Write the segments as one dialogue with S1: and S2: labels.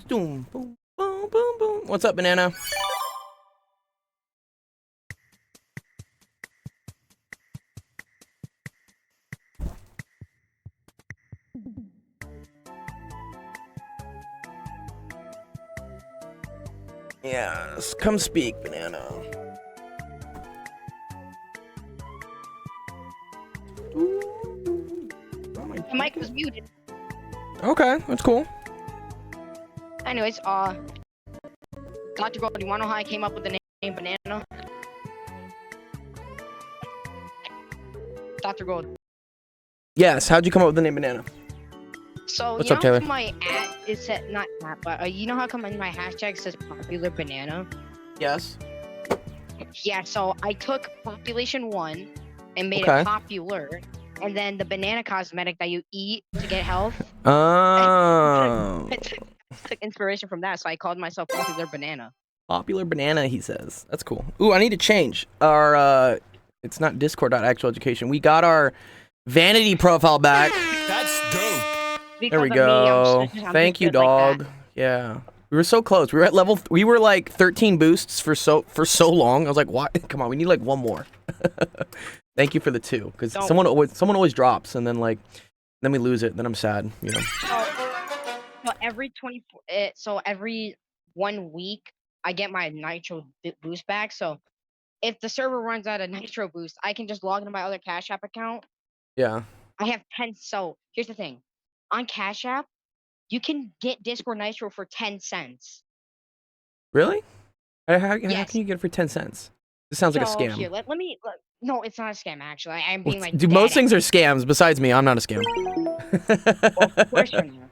S1: Boom, boom, boom, boom, boom. What's up, Banana? Yes, come speak, Banana.
S2: The mic was muted.
S1: Okay, that's cool.
S2: Anyways, Dr. Gold, do you want to know how I came up with the name Banana? Dr. Gold.
S1: Yes, how'd you come up with the name Banana?
S2: So,
S1: What's
S2: you
S1: up,
S2: know
S1: Taylor?
S2: how my ad is set, not ad, but you know how come in my hashtag says popular banana?
S1: Yes.
S2: Yeah, so I took population 1 and made
S1: Okay.
S2: it popular, and then the banana cosmetic that you eat to get health.
S1: Oh.
S2: I took inspiration from that, so I called myself popular banana.
S1: Popular Banana, he says. That's cool. Ooh, I need to change our, it's not discord.actualeducation. We got our vanity profile back.
S3: That's dope.
S1: There we
S2: Because of me,
S1: go.
S2: I'm
S1: Thank you,
S2: just like that.
S1: dog. Yeah. We were so close. We were at level, we were like 13 boosts for so long. I was like, what? Come on, we need like one more. Thank you for the 2. Because
S2: Don't-
S1: someone always drops, and then like, then we lose it. Then I'm sad, you know.
S2: So every 24, so every 1 week, I get my nitro boost back. So if the server runs out of nitro boost, I can just log into my other Cash App account.
S1: Yeah.
S2: I have 10. So here's the thing, on Cash App, you can get Discord Nitro for 10 cents.
S1: Really? How
S2: Yes.
S1: can you get it for 10 cents? This sounds like a
S2: So
S1: scam.
S2: here, let me. No, it's not a scam. Actually, I'm being like.
S1: Dude, most things are scams. Besides me, I'm not a scam.
S2: Well, of course you're not.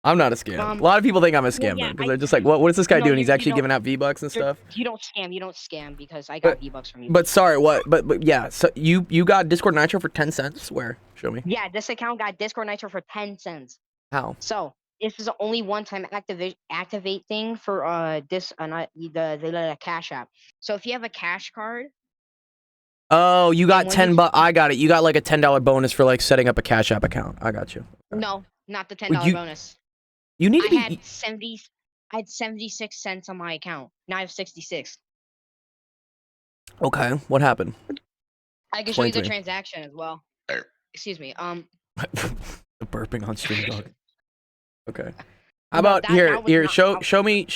S1: I'm not a scam. A lot of people think I'm a scam
S2: yeah,
S1: though, because they're just like, what is this guy
S2: No,
S1: doing? He's
S2: you
S1: actually
S2: don't-
S1: giving out V-Bucks and stuff.
S2: You don't scam. You don't scam because I got V-Bucks from you.
S1: But sorry, what? But yeah, so you got Discord Nitro for 10 cents? Where? Show me.
S2: Yeah, this account got Discord Nitro for 10 cents.
S1: How?
S2: So this is the only one-time activate thing for not the Cash App. So if you have a Cash card,
S1: Oh, you got
S2: when
S1: 10
S2: you-
S1: bucks. I got it. You got like a $10 bonus for like setting up a Cash App account. I got you.
S2: no, not the
S1: Well,
S2: $10 bonus.
S1: You need to
S2: I
S1: be.
S2: had 76 cents on my account. Now I have 66.
S1: Okay, what happened?
S2: I can show you the
S1: 23.
S2: transaction as well. Excuse me.
S1: The burping on stream, dog. Okay. How
S2: No,
S1: about
S2: that
S1: here?
S2: was
S1: Here,
S2: not-
S1: show me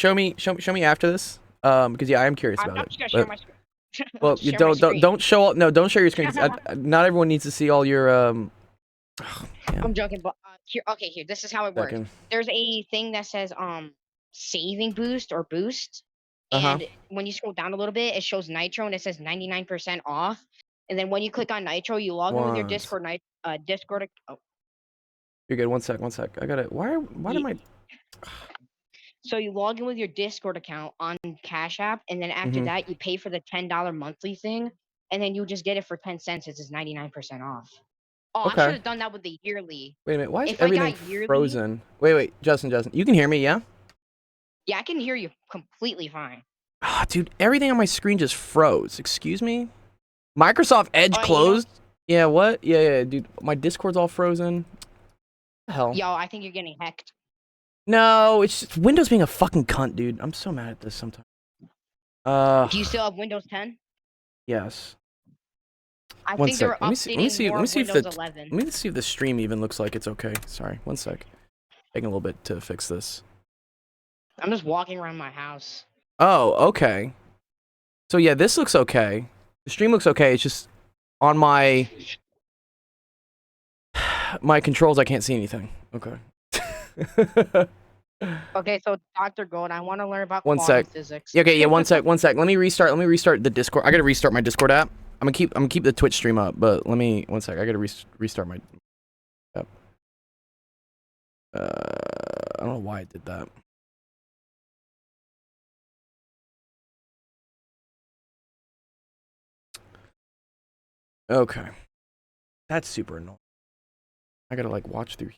S1: after this. Because yeah, I am curious
S2: I'm
S1: about
S2: just
S1: it.
S2: gonna share
S1: But-
S2: my screen.
S1: Well, you don't show. No, don't share your screen. 'Cause not everyone needs to see all your
S2: I'm joking, but here. Okay, here. This is how it works.
S1: second.
S2: There's a thing that says saving boost or boost, and when you scroll down a little bit, it shows Nitro and it says 99% off. And then when you click on Nitro, you log in with your
S1: Once.
S2: Discord. Oh,
S1: You're good. One sec. I got it. Why am I?
S2: so you log in with your Discord account on Cash App, and then after that, you pay for the $10 monthly thing, and then you just get it for 10 cents. It's 99% off. Oh, I
S1: Okay.
S2: should have done that with the yearly.
S1: Wait a minute. Why is
S2: If I got
S1: everything
S2: yearly-
S1: frozen? Wait, Justin. You can hear me, yeah?
S2: Yeah, I can hear you completely fine.
S1: Ah, dude, everything on my screen just froze. Excuse me. Microsoft Edge
S2: Oh, you know-
S1: closed. Yeah, what? Yeah, dude. My Discord's all frozen. What the hell?
S2: Yo, I think you're getting hacked.
S1: No, it's just Windows being a fucking cunt, dude. I'm so mad at this sometimes.
S2: Do you still have Windows 10?
S1: Yes.
S2: I
S1: One
S2: think they were
S1: sec. Let me see
S2: updating more
S1: if
S2: Windows
S1: the
S2: 11.
S1: let me see if the stream even looks like it's okay. Sorry, one sec. Taking a little bit to fix this.
S2: I'm just walking around my house.
S1: Oh, okay. So yeah, this looks okay. The stream looks okay. It's just on my controls I can't see anything. Okay.
S2: Okay, so Dr. Gold, I want to learn about
S1: One
S2: quantum
S1: sec.
S2: physics.
S1: Okay, yeah, one sec. Let me restart the Discord. I gotta restart my Discord app. I'm gonna keep the Twitch stream up, but let me one sec. I gotta restart my app. I don't know why I did that. Okay. That's super annoying. I gotta like watch through.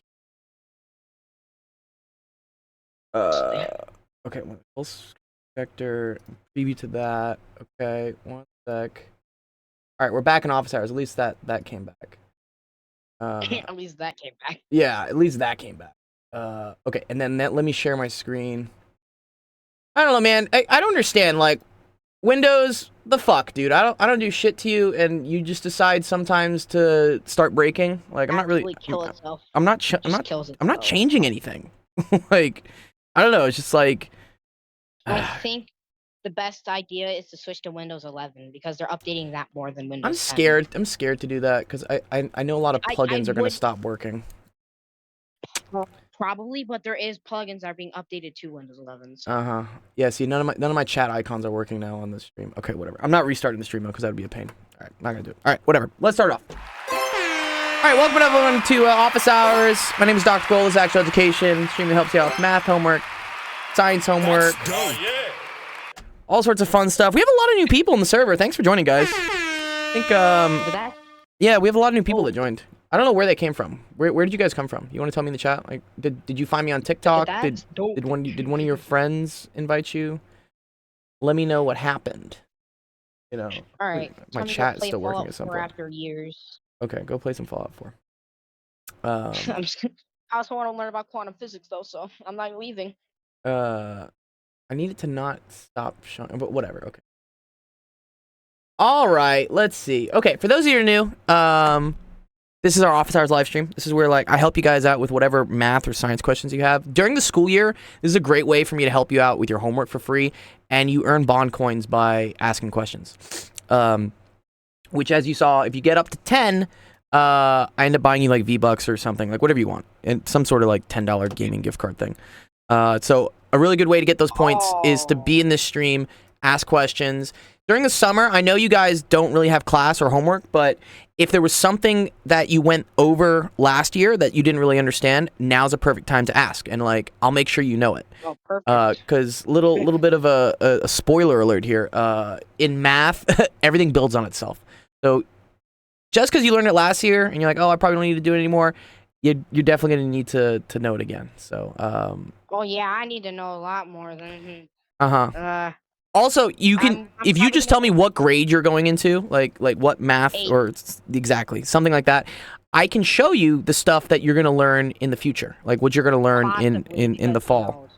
S1: Okay, pulse vector, preview to that. Okay, one sec. All right, we're back in office hours. At least that came back.
S2: At least that came back.
S1: Yeah, at least that came back. Okay, and then let me share my screen. I don't know, man. I don't understand. Like, Windows, the fuck, dude. I don't do shit to you, and you just decide sometimes to start breaking. Like, I'm not really.
S2: Actually kill itself.
S1: I'm not.
S2: Just kills
S1: I'm not
S2: itself.
S1: changing anything. Like, I don't know. It's just like.
S2: I think the best idea is to switch to Windows 11 because they're updating that more than Windows
S1: I'm
S2: 10.
S1: scared. I'm scared to do that because I know a lot of
S2: I
S1: plugins are gonna
S2: would
S1: stop working.
S2: probably, but there is plugins that are being updated to Windows 11. So.
S1: Uh-huh. Yeah, see, none of my chat icons are working now on the stream. Okay, whatever. I'm not restarting the stream though, because that would be a pain. All right, not gonna do it. All right, whatever. Let's start off. All right, welcome everyone to Office Hours. My name is Dr. Gold, this is Actual Education, stream that helps you out with math homework, science homework, all sorts of fun stuff. We have a lot of new people in the server. Thanks for joining, guys. I think, yeah, we have a lot of new people that joined. I don't know where they came from. Where did you guys come from? You want to tell me in the chat? Like, did you find me on TikTok? Did one of your friends invite you? Let me know what happened. You know.
S2: All right.
S1: My chat is still working at some point.
S2: After years.
S1: Okay, go play some Fallout 4.
S2: I also want to learn about quantum physics though, so I'm not leaving.
S1: I need it to not stop showing, but whatever. Okay. All right, let's see. Okay, for those of you who are new, this is our Office Hours live stream. This is where like I help you guys out with whatever math or science questions you have. During the school year, this is a great way for me to help you out with your homework for free, and you earn bond coins by asking questions. Which, as you saw, if you get up to 10, I end up buying you like V-Bucks or something, like whatever you want, and some sort of like $10 gaming gift card thing. So a really good way to get those points is to be in this stream, ask questions. During the summer, I know you guys don't really have class or homework, but if there was something that you went over last year that you didn't really understand, now's a perfect time to ask, and like I'll make sure you know it.
S2: Oh, perfect.
S1: Because little bit of a spoiler alert here. In math, everything builds on itself. So just because you learned it last year and you're like, oh, I probably don't need to do it anymore, you're definitely gonna need to know it again. So
S2: oh yeah, I need to know a lot more than.
S1: Also, you can if you just tell me what grade you're going into, like what math
S2: 8.
S1: or exactly something like that, I can show you the stuff that you're gonna learn in the future, like what you're gonna learn in the fall.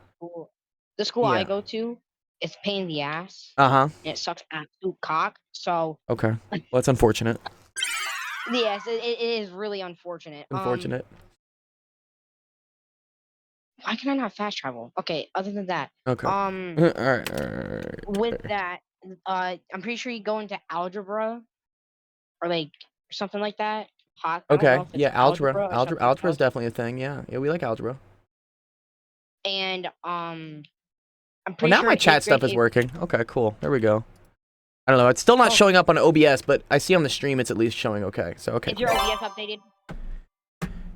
S2: The school I go to, it's a pain in the ass.
S1: And
S2: it sucks absolute cock. So.
S1: Okay, well that's unfortunate.
S2: Yes, it is really unfortunate.
S1: Unfortunate.
S2: Why can I not fast travel? Okay, other than that.
S1: Okay. All right.
S2: With that, I'm pretty sure you go into algebra, or like something like that.
S1: Okay. Yeah, algebra. Algebra is definitely a thing. Yeah, we like algebra.
S2: And I'm pretty
S1: well, now
S2: sure
S1: my chat stuff is working. Okay, cool. There we go. I don't know. It's still not showing up on OBS, but I see on the stream it's at least showing okay. So okay.
S2: Is your OBS updated?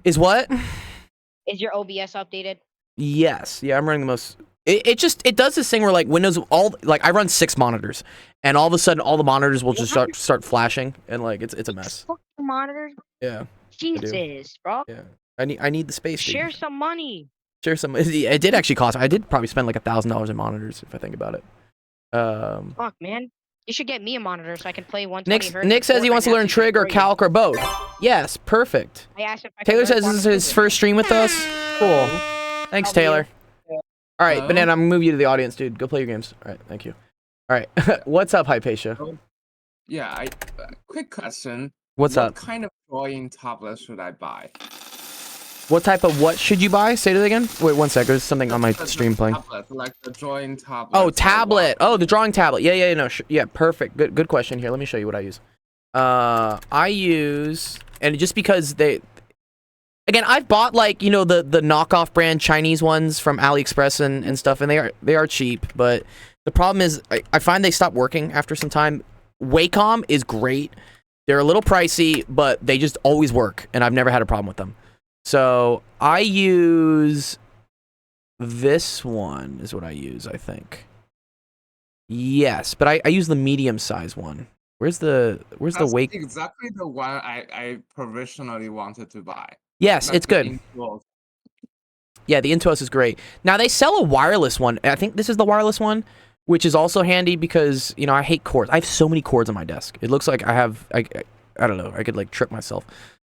S1: Is what?
S2: Is your OBS updated?
S1: Yes. Yeah, I'm running the most. It does this thing where like Windows I run 6 monitors, and all of a sudden all the monitors will just start flashing, and like it's a mess.
S2: Monitors.
S1: Yeah.
S2: Jesus, bro.
S1: Yeah. I need the space.
S2: Share some money.
S1: Share some. It did actually cost. I did probably spend like $1,000 in monitors if I think about it.
S2: Fuck, man. You should get me a monitor so I can play 120 Hz.
S1: Nick says he wants to learn Trig or Calc or both. Yes, perfect.
S2: I asked if I
S1: Taylor says this is his first stream with us. Cool. Thanks, Taylor. All right, Banana, I'm gonna move you to the audience, dude. Go play your games. All right, thank you. All right, what's up, Hypatia?
S3: Yeah, quick question.
S1: What's up?
S3: What kind of drawing tablet should I buy?
S1: What type of what should you buy? Say that again. Wait, one sec. There's something on my stream playing.
S3: Tablet, like the drawing tablet.
S1: Oh, tablet. Oh, the drawing tablet. Yeah, no, yeah, perfect. Good question. Here, let me show you what I use. I use, and just because again, I've bought like the knockoff brand Chinese ones from AliExpress and stuff, and they are cheap. But the problem is, I find they stop working after some time. Wacom is great. They're a little pricey, but they just always work, and I've never had a problem with them. So I use this one is what I use, I think. Yes, but I use the medium size one. Where's the Wake?
S3: Exactly the one I provisionally wanted to buy.
S1: Yes, it's good. Yeah, the Intuos is great. Now they sell a wireless one. I think this is the wireless one, which is also handy because I hate cords. I have so many cords on my desk. It looks like I don't know. I could like trip myself.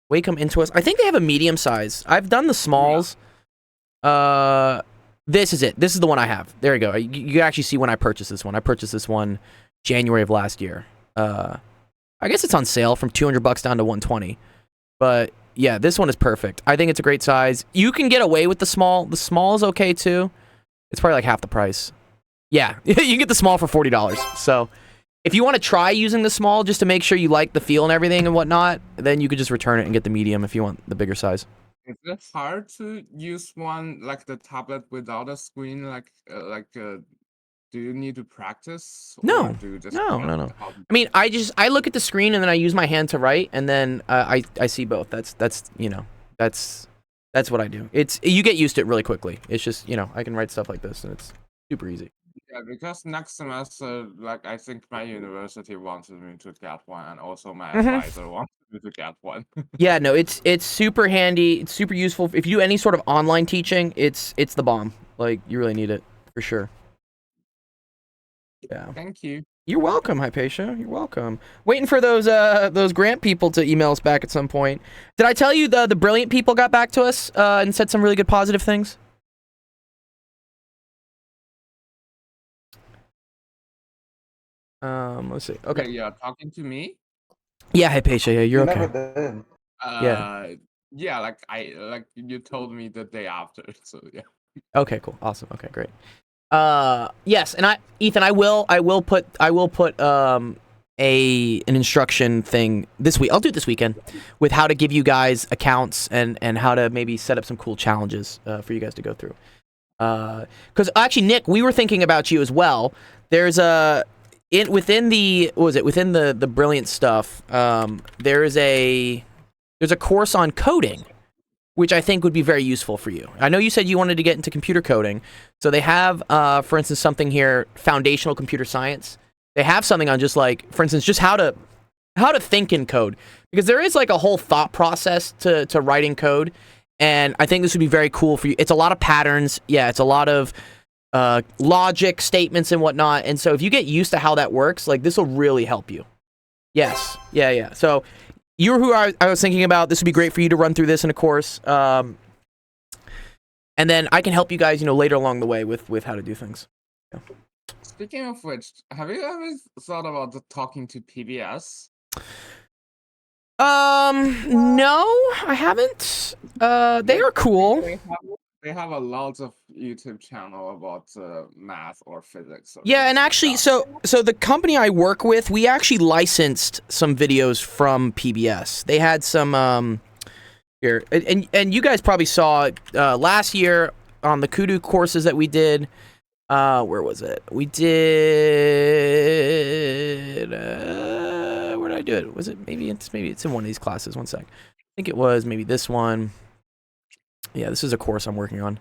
S1: Wacom Intuos. I think they have a medium size. I've done the smalls. This is it. This is the one I have. There you go. You can actually see when I purchased this one. I purchased this one January of last year. I guess it's on sale from $200 down to $120. But yeah, this one is perfect. I think it's a great size. You can get away with the small. The small is okay too. It's probably like half the price. Yeah, you can get the small for $40. So if you want to try using the small just to make sure you like the feel and everything and whatnot, then you could just return it and get the medium if you want the bigger size.
S3: Is it hard to use one like the tablet without a screen? Do you need to practice?
S1: No.
S3: Or do you just
S1: No,
S3: learn
S1: no, no.
S3: how to-
S1: I mean, I look at the screen and then I use my hand to write, and then I see both. That's what I do. You get used to it really quickly. It's just, I can write stuff like this and it's super easy.
S3: Yeah, because next semester, like I think my university wanted me to get one, and also my advisor wanted me to get one.
S1: Yeah, no, it's super handy. It's super useful. If you do any sort of online teaching, it's the bomb. Like, you really need it for sure. Yeah.
S3: Thank you.
S1: You're welcome, Hypatia. You're welcome. Waiting for those grant people to email us back at some point. Did I tell you the brilliant people got back to us and said some really good positive things? Let's see. Okay.
S3: Okay, yeah, talking to me.
S1: Yeah, Hypatia. Yeah, you're okay.
S4: Never did.
S3: Yeah, like you told me the day after, so yeah.
S1: Okay, cool. Awesome. Okay, great. Yes, and Ethan, I will put an instruction thing this week. I'll do it this weekend with how to give you guys accounts and how to maybe set up some cool challenges for you guys to go through. Because actually, Nick, we were thinking about you as well. There's within the brilliant stuff. There's a course on coding, which I think would be very useful for you. I know you said you wanted to get into computer coding. So they have, for instance, something here, foundational computer science. They have something on just like, for instance, just how to think in code. Because there is like a whole thought process to writing code. And I think this would be very cool for you. It's a lot of patterns. Yeah, it's a lot of logic, statements, and whatnot. And so if you get used to how that works, like this will really help you. Yes. Yeah. So you're who I was thinking about. This would be great for you to run through this in a course. And then I can help you guys, later along the way with how to do things. Yeah.
S3: Speaking of which, have you ever thought about talking to PBS?
S1: No, I haven't. They are cool.
S3: They have a lot of YouTube channel about math or physics. Or
S1: Yeah, and
S3: things like
S1: actually,
S3: that.
S1: so the company I work with, we actually licensed some videos from PBS. They had some here, and you guys probably saw last year on the Kudu courses that we did. Where was it? We did. Where did I do it? Was it maybe it's in one of these classes? One sec. I think it was maybe this one. Yeah, this is a course I'm working on.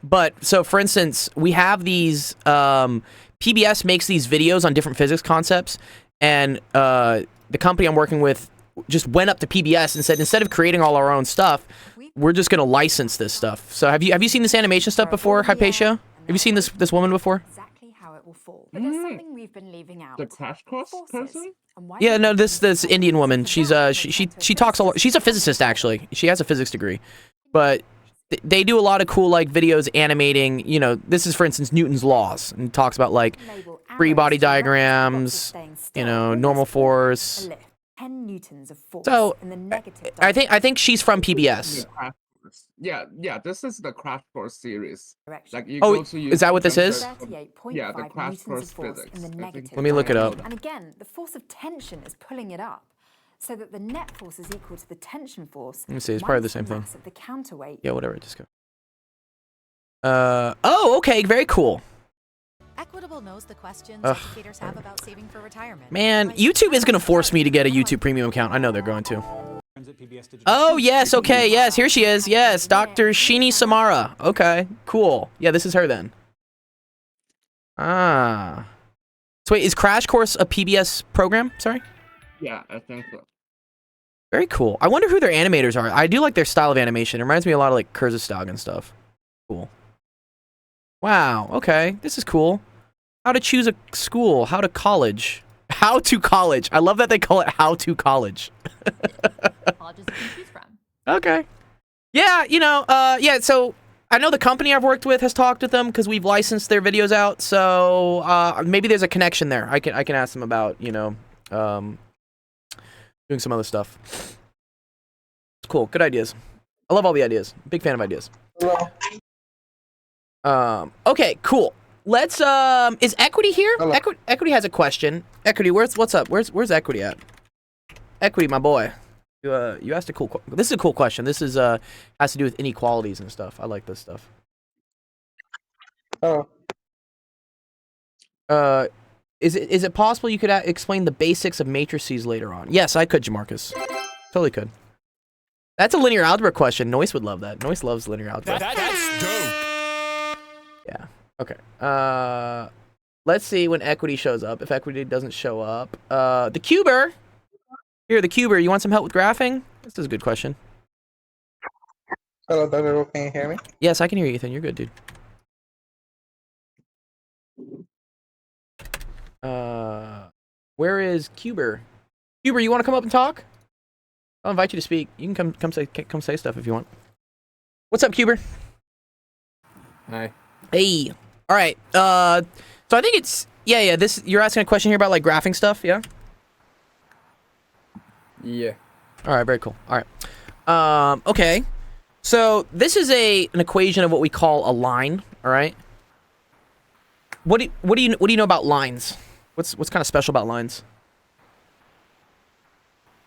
S1: But so for instance, we have these PBS makes these videos on different physics concepts, and the company I'm working with just went up to PBS and said, instead of creating all our own stuff, we're just gonna license this stuff. So have you seen this animation stuff before, Hypatia? Have you seen this woman before?
S5: Exactly how it will fall. But there's something we've been leaving out.
S3: The crash course person?
S1: Yeah, no, this Indian woman. She's she talks a lot. She's a physicist actually. She has a physics degree, but they do a lot of cool like videos animating. This is for instance Newton's laws, and talks about like free body diagrams. Normal force.
S5: 10 newtons of force
S1: So
S5: in the negative
S1: I think she's from PBS.
S3: The crash course. Yeah. This is the crash course series.
S5: direction.
S3: Like you
S1: Oh,
S3: go to
S1: is that what this is?
S5: 38.5
S3: Yeah, the crash
S5: newtons
S3: course
S5: of force
S3: physics.
S5: in the
S3: I think
S5: negative
S1: Let me look it up.
S5: direction. And again, the force of tension is pulling it up, so that the net force is equal to the tension force.
S1: Let me see, it's probably the
S5: minus
S1: same thing.
S5: mass of the counterweight.
S1: Yeah, whatever. Just go. Oh, okay. Very cool.
S6: Equitable knows the questions
S1: Ugh.
S6: educators have about saving for retirement.
S1: Man, YouTube is gonna force me to get a YouTube Premium account. I know they're going to. Oh, yes, okay, yes, here she is. Yes, Dr. Shini Samara. Okay, cool. Yeah, this is her then. Ah. So wait, is Crash Course a PBS program? Sorry?
S3: Yeah, I think so.
S1: Very cool. I wonder who their animators are. I do like their style of animation. It reminds me a lot of like Kurzgesagt and stuff. Cool. Wow, okay, this is cool. How to choose a school, how to college. How to college. I love that they call it how to college.
S7: Colleges you can choose from.
S1: Okay. Yeah, yeah, so I know the company I've worked with has talked with them because we've licensed their videos out. So maybe there's a connection there. I can ask them about doing some other stuff. Cool, good ideas. I love all the ideas. Big fan of ideas. Okay, cool. Let's is Equity here?
S4: Hello.
S1: Equity has a question. Equity, what's up? Where's Equity at? Equity, my boy. You asked a cool this is a cool question. This is has to do with inequalities and stuff. I like this stuff.
S4: Oh,
S1: Is it possible you could explain the basics of matrices later on? Yes, I could, Jamarcus. Totally could. That's a linear algebra question. Noise would love that. Noise loves linear algebra.
S7: That's dope.
S1: Yeah. Okay. Let's see when Equity shows up. If Equity doesn't show up, the Cuber. Here, the Cuber. You want some help with graphing? This is a good question.
S4: hello, Dr. Ro, can you hear me?
S1: Yes, I can hear you, Ethan. You're good, dude. Where is Cuber? Cuber, you want to come up and talk? I'll invite you to speak. You can come say stuff if you want. What's up, Cuber?
S8: Hi.
S1: Hey. All right. So I think it's yeah. This you're asking a question here about like graphing stuff, yeah?
S8: Yeah.
S1: All right. Very cool. All right. Okay. So this is an equation of what we call a line. All right. What do you know about lines? What's kind of special about lines?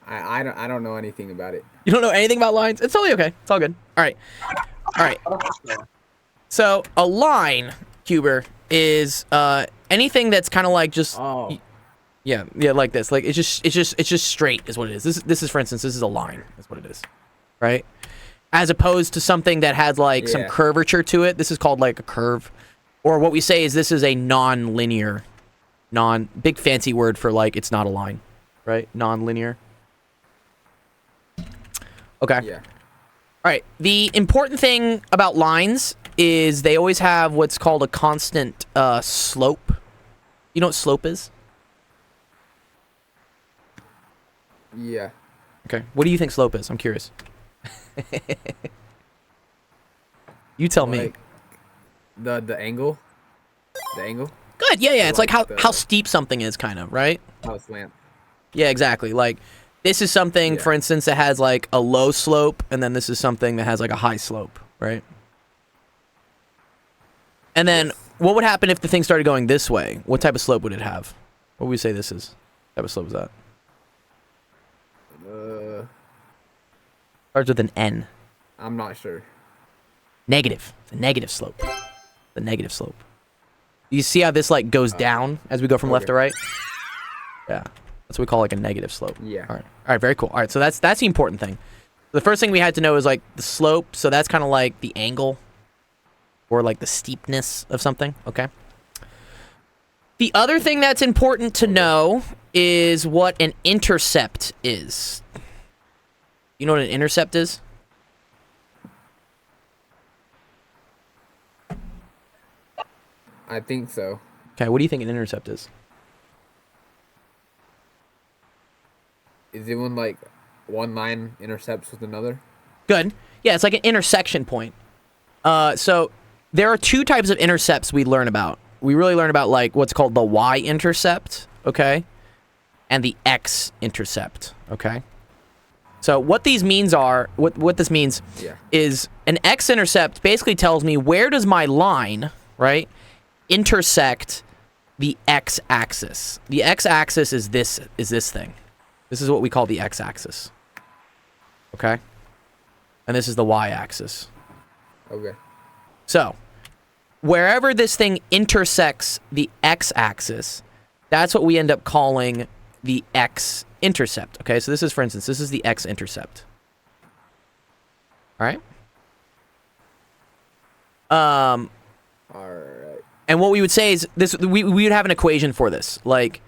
S8: I don't know anything about it.
S1: You don't know anything about lines? It's totally okay. It's all good. All right. All right. So a line, Cuber, is anything that's kind of like just yeah, like this. Like it's just straight is what it is. This is for instance, this is a line. That's what it is. Right? As opposed to something that has like some curvature to it. This is called like a curve. Or what we say is this is a non-linear, big fancy word for like it's not a line, right? Non-linear. Okay.
S8: Yeah.
S1: All right. The important thing about lines is they always have what's called a constant slope. You know what slope is?
S8: Yeah.
S1: Okay. What do you think slope is? I'm curious. You tell me.
S8: Like the angle. The angle.
S1: Good. Yeah. It's like
S8: like
S1: how steep something is, kind of, right?
S8: How it's slant.
S1: Yeah, exactly. Like this is something, for instance, that has like a low slope, and then this is something that has like a high slope, right? And then what would happen if the thing started going this way? What type of slope would it have? What would we say this is? What type of slope is that? Starts with an N.
S8: I'm not sure.
S1: Negative. The negative slope. The negative slope. You see how this like goes down as we go from left to right? Yeah. That's what we call like a negative slope.
S8: Yeah.
S1: All right, very cool. All right, so that's the important thing. The first thing we had to know is like the slope, so that's kind of like the angle or like the steepness of something, okay? The other thing that's important to know is what an intercept is. You know what an intercept is?
S8: I think so.
S1: Okay, what do you think an intercept is?
S8: Is it when like one line intercepts with another?
S1: Good. Yeah, it's like an intersection point. So there are two types of intercepts we learn about. We really learn about like what's called the y-intercept, okay? And the x-intercept, okay? So what these means are, what this means is an x-intercept basically tells me where does my line, right, intersect the x-axis. The x-axis is this thing. This is what we call the x-axis. Okay? And this is the y-axis.
S8: Okay.
S1: So, wherever this thing intersects the x-axis, that's what we end up calling the x-intercept. Okay? So this is, for instance, this is the x-intercept. All right?
S8: All right.
S1: And what we would say is this: we would have an equation for this. Like,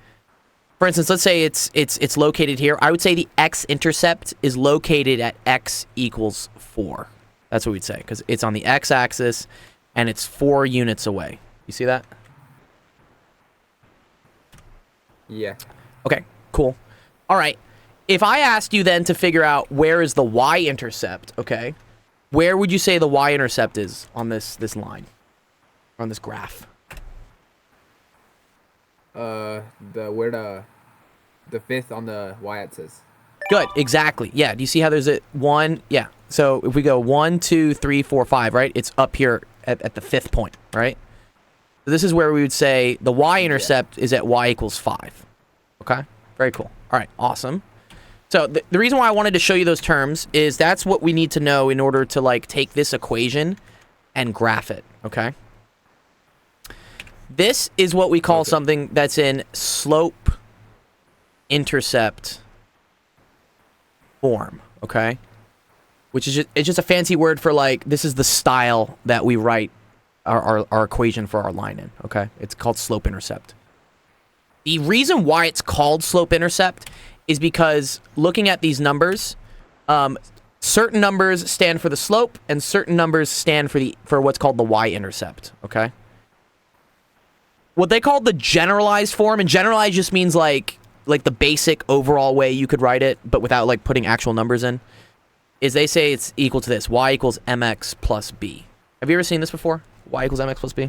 S1: for instance, let's say it's located here. I would say the x-intercept is located at x equals 4. That's what we'd say, because it's on the x-axis, and it's 4 units away. You see that?
S8: Yeah.
S1: Okay, cool. All right. If I asked you then to figure out where is the y-intercept, okay, where would you say the y-intercept is on this line, on this graph?
S8: Where the fifth on the y-axis.
S1: Good, exactly. Yeah, do you see how there's a 1? Yeah. So if we go 1, 2, 3, 4, 5, right? It's up here at the 5th point, right? So this is where we would say the y-intercept is at y equals 5. Okay? Very cool. All right, awesome. So the reason why I wanted to show you those terms is that's what we need to know in order to, like, take this equation and graph it, okay? This is what we call something that's in slope-intercept form, okay? Which is it's just a fancy word for, like, this is the style that we write our equation for our line in, okay? It's called slope-intercept. The reason why it's called slope-intercept is because looking at these numbers, certain numbers stand for the slope and certain numbers stand for what's called the y-intercept, okay? What they call the generalized form, and generalized just means like the basic overall way you could write it, but without like putting actual numbers in, is they say it's equal to this, y equals mx plus b. Have you ever seen this before? Y equals mx plus b?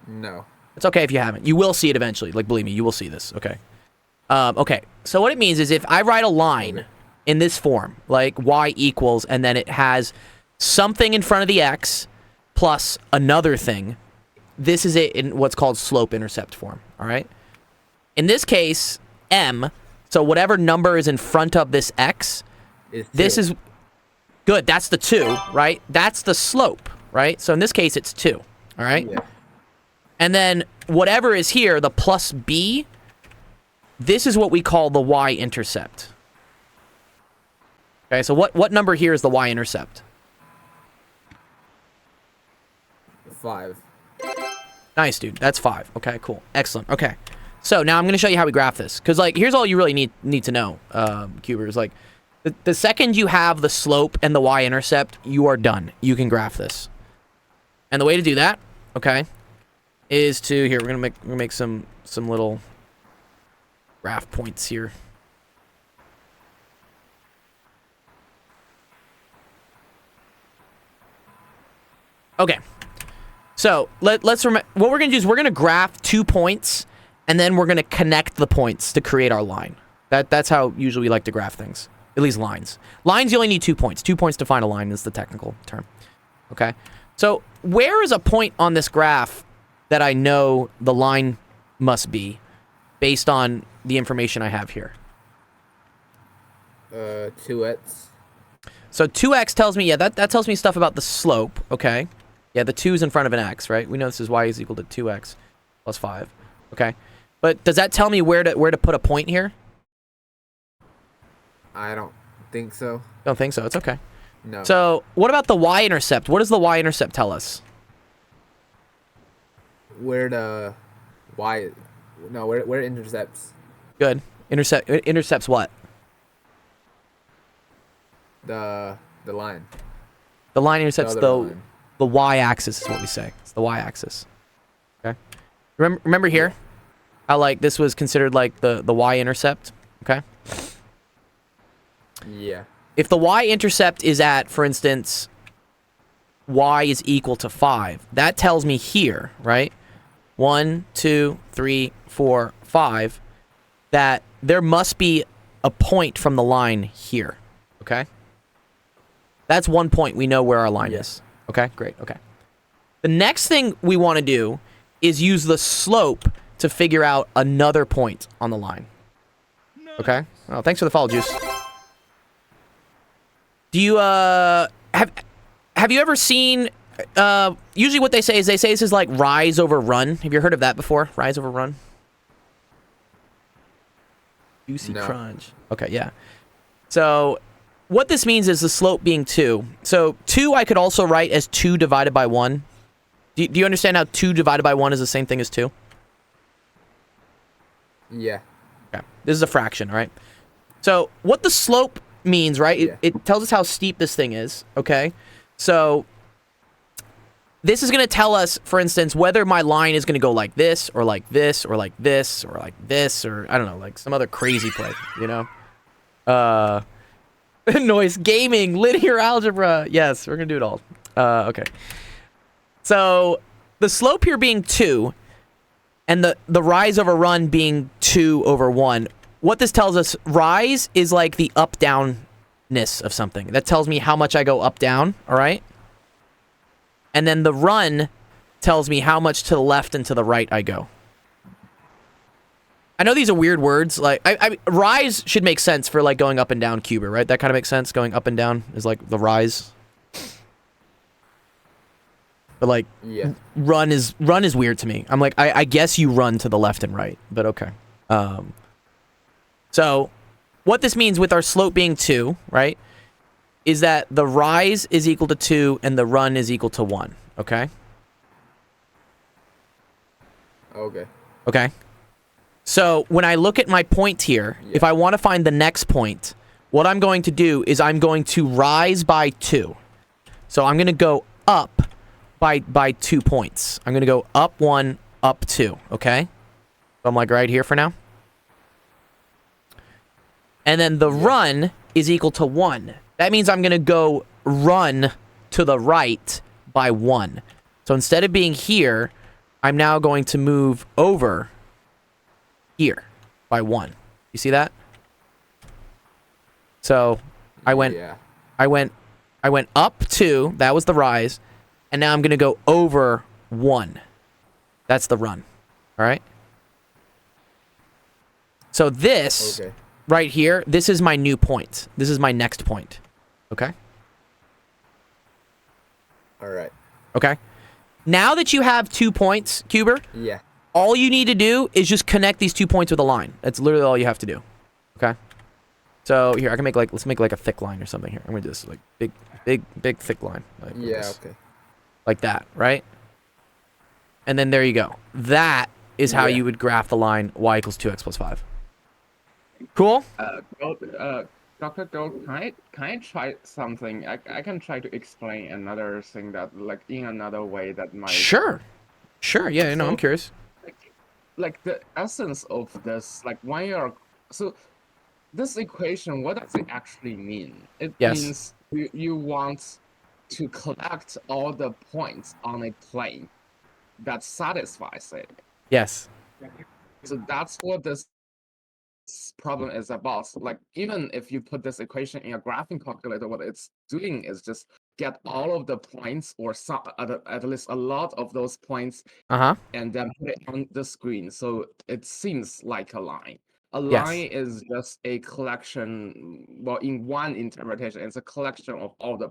S8: No.
S1: It's okay if you haven't. You will see it eventually. Like, believe me, you will see this. Okay. Okay. So what it means is if I write a line in this form, like y equals, and then it has something in front of the x plus another thing, this is it in what's called slope-intercept form. All right. In this case, m, so whatever number is in front of this x, this is good. That's the 2, right? That's the slope, right? So in this case, it's 2. All right.
S8: Yeah.
S1: And then whatever is here, the plus b, this is what we call the y-intercept. Okay, so what number here is the y-intercept?
S8: 5.
S1: Nice, dude. That's 5. Okay, cool. Excellent. Okay. So now I'm going to show you how we graph this. Because, like, here's all you really need to know, Cubers. Like, the second you have the slope and the y-intercept, you are done. You can graph this. And the way to do that, okay, is to, here, we're gonna make some little graph points here. Okay. So let's remember what we're gonna do is we're gonna graph 2 points and then we're gonna connect the points to create our line. That's how usually we like to graph things. At least lines. Lines, you only need 2 points. 2 points to find a line is the technical term. Okay. So where is a point on this graph that I know the line must be based on the information I have here?
S8: 2x.
S1: So 2x tells me, yeah, that tells me stuff about the slope, okay? Yeah, the 2 is in front of an x, right? We know this is y is equal to 2x plus 5, okay? But does that tell me where to put a point here?
S8: I don't think so.
S1: Don't think so. It's okay.
S8: No.
S1: So what about the y-intercept? What does the y-intercept tell us?
S8: Where the y? No, where it intercepts
S1: Good. Intercepts what?
S8: the line.
S1: The line intercepts
S8: other
S1: the
S8: line.
S1: y-axis is what we say. It's the y-axis. Okay. Remember here how like this was considered like the y-intercept. Okay.
S8: Yeah.
S1: If the y-intercept is at, for instance, y is equal to 5, that tells me here, right? 1, 2, 3, 4, 5, that there must be a point from the line here. Okay? That's 1 point. We know where our line is. Okay, great. Okay. The next thing we want to do is use the slope to figure out another point on the line. Okay? Well, thanks for the follow, Juice. Do you, have you ever seen, usually what they say is this is like rise over run. Have you heard of that before? Rise over run? Juicy
S8: No.
S1: crunch. Okay, yeah. So what this means is the slope being 2. So 2 I could also write as 2 divided by 1. Do you understand how 2 divided by 1 is the same thing as 2?
S8: Yeah.
S1: Okay. This is a fraction, all right? So what the slope means, right?
S8: Yeah.
S1: It tells us how steep this thing is, okay? So this is going to tell us, for instance, whether my line is going to go like this, or like this, or like this, or like this, or I don't know, like some other crazy play, you know? Noise, gaming, linear algebra. Yes, we're gonna do it all. Okay. So the slope here being 2, and the rise over run being 2 over 1. What this tells us, rise is like the up-downness of something. That tells me how much I go up, down, all right? And then the run tells me how much to the left and to the right I go. I know these are weird words. Like, rise should make sense for, like, going up and down Cuber, right? That kind of makes sense. Going up and down is, like, the rise. But, like,
S8: Yeah.
S1: run is weird to me. I'm like, I guess you run to the left and right, but okay. So, what this means with our slope being 2, right, is that the rise is equal to 2 and the run is equal to 1, okay?
S8: Okay.
S1: Okay? So, when I look at my point here, if I want to find the next point, what I'm going to do is I'm going to rise by 2. So, I'm going to go up by 2 points. I'm going to go up 1, up 2, okay? So, I'm like right here for now. And then the run is equal to 1. That means I'm going to go run to the right by 1. So instead of being here, I'm now going to move over here by 1. You see that? So I went up 2, that was the rise, and now I'm going to go over 1. That's the run. All right? So this right here, this is my new point. This is my next point. Okay?
S8: All right.
S1: Okay? Now that you have 2 points, Cuber,
S8: Yeah.
S1: all you need to do is just connect these 2 points with a line. That's literally all you have to do. Okay? So here, I can make like, let's make like a thick line or something here. I'm gonna do this like big thick line. Like
S8: Yeah.
S1: this.
S8: Okay.
S1: Like that, right? And then there you go. That is how
S8: Yeah.
S1: you would graph the line y equals 2x plus 5. Cool?
S3: Dr. Gold, can I try something? I can try to explain another thing that, like, in another way that might.
S1: Sure. Sure, yeah, no, I'm
S3: So-
S1: curious.
S3: Like the essence of this, like when you're so this equation, what does it actually mean? It
S1: Yes.
S3: means you want to collect all the points on a plane that satisfies it.
S1: Yes.
S3: So that's what this problem is about. So, like, even if you put this equation in a graphing calculator, what it's doing is just get all of the points, or some at least a lot of those points,
S1: Uh-huh.
S3: and then put it on the screen. So it seems like a line. A
S1: Yes.
S3: line is just a collection. Well, in one interpretation, it's a collection of all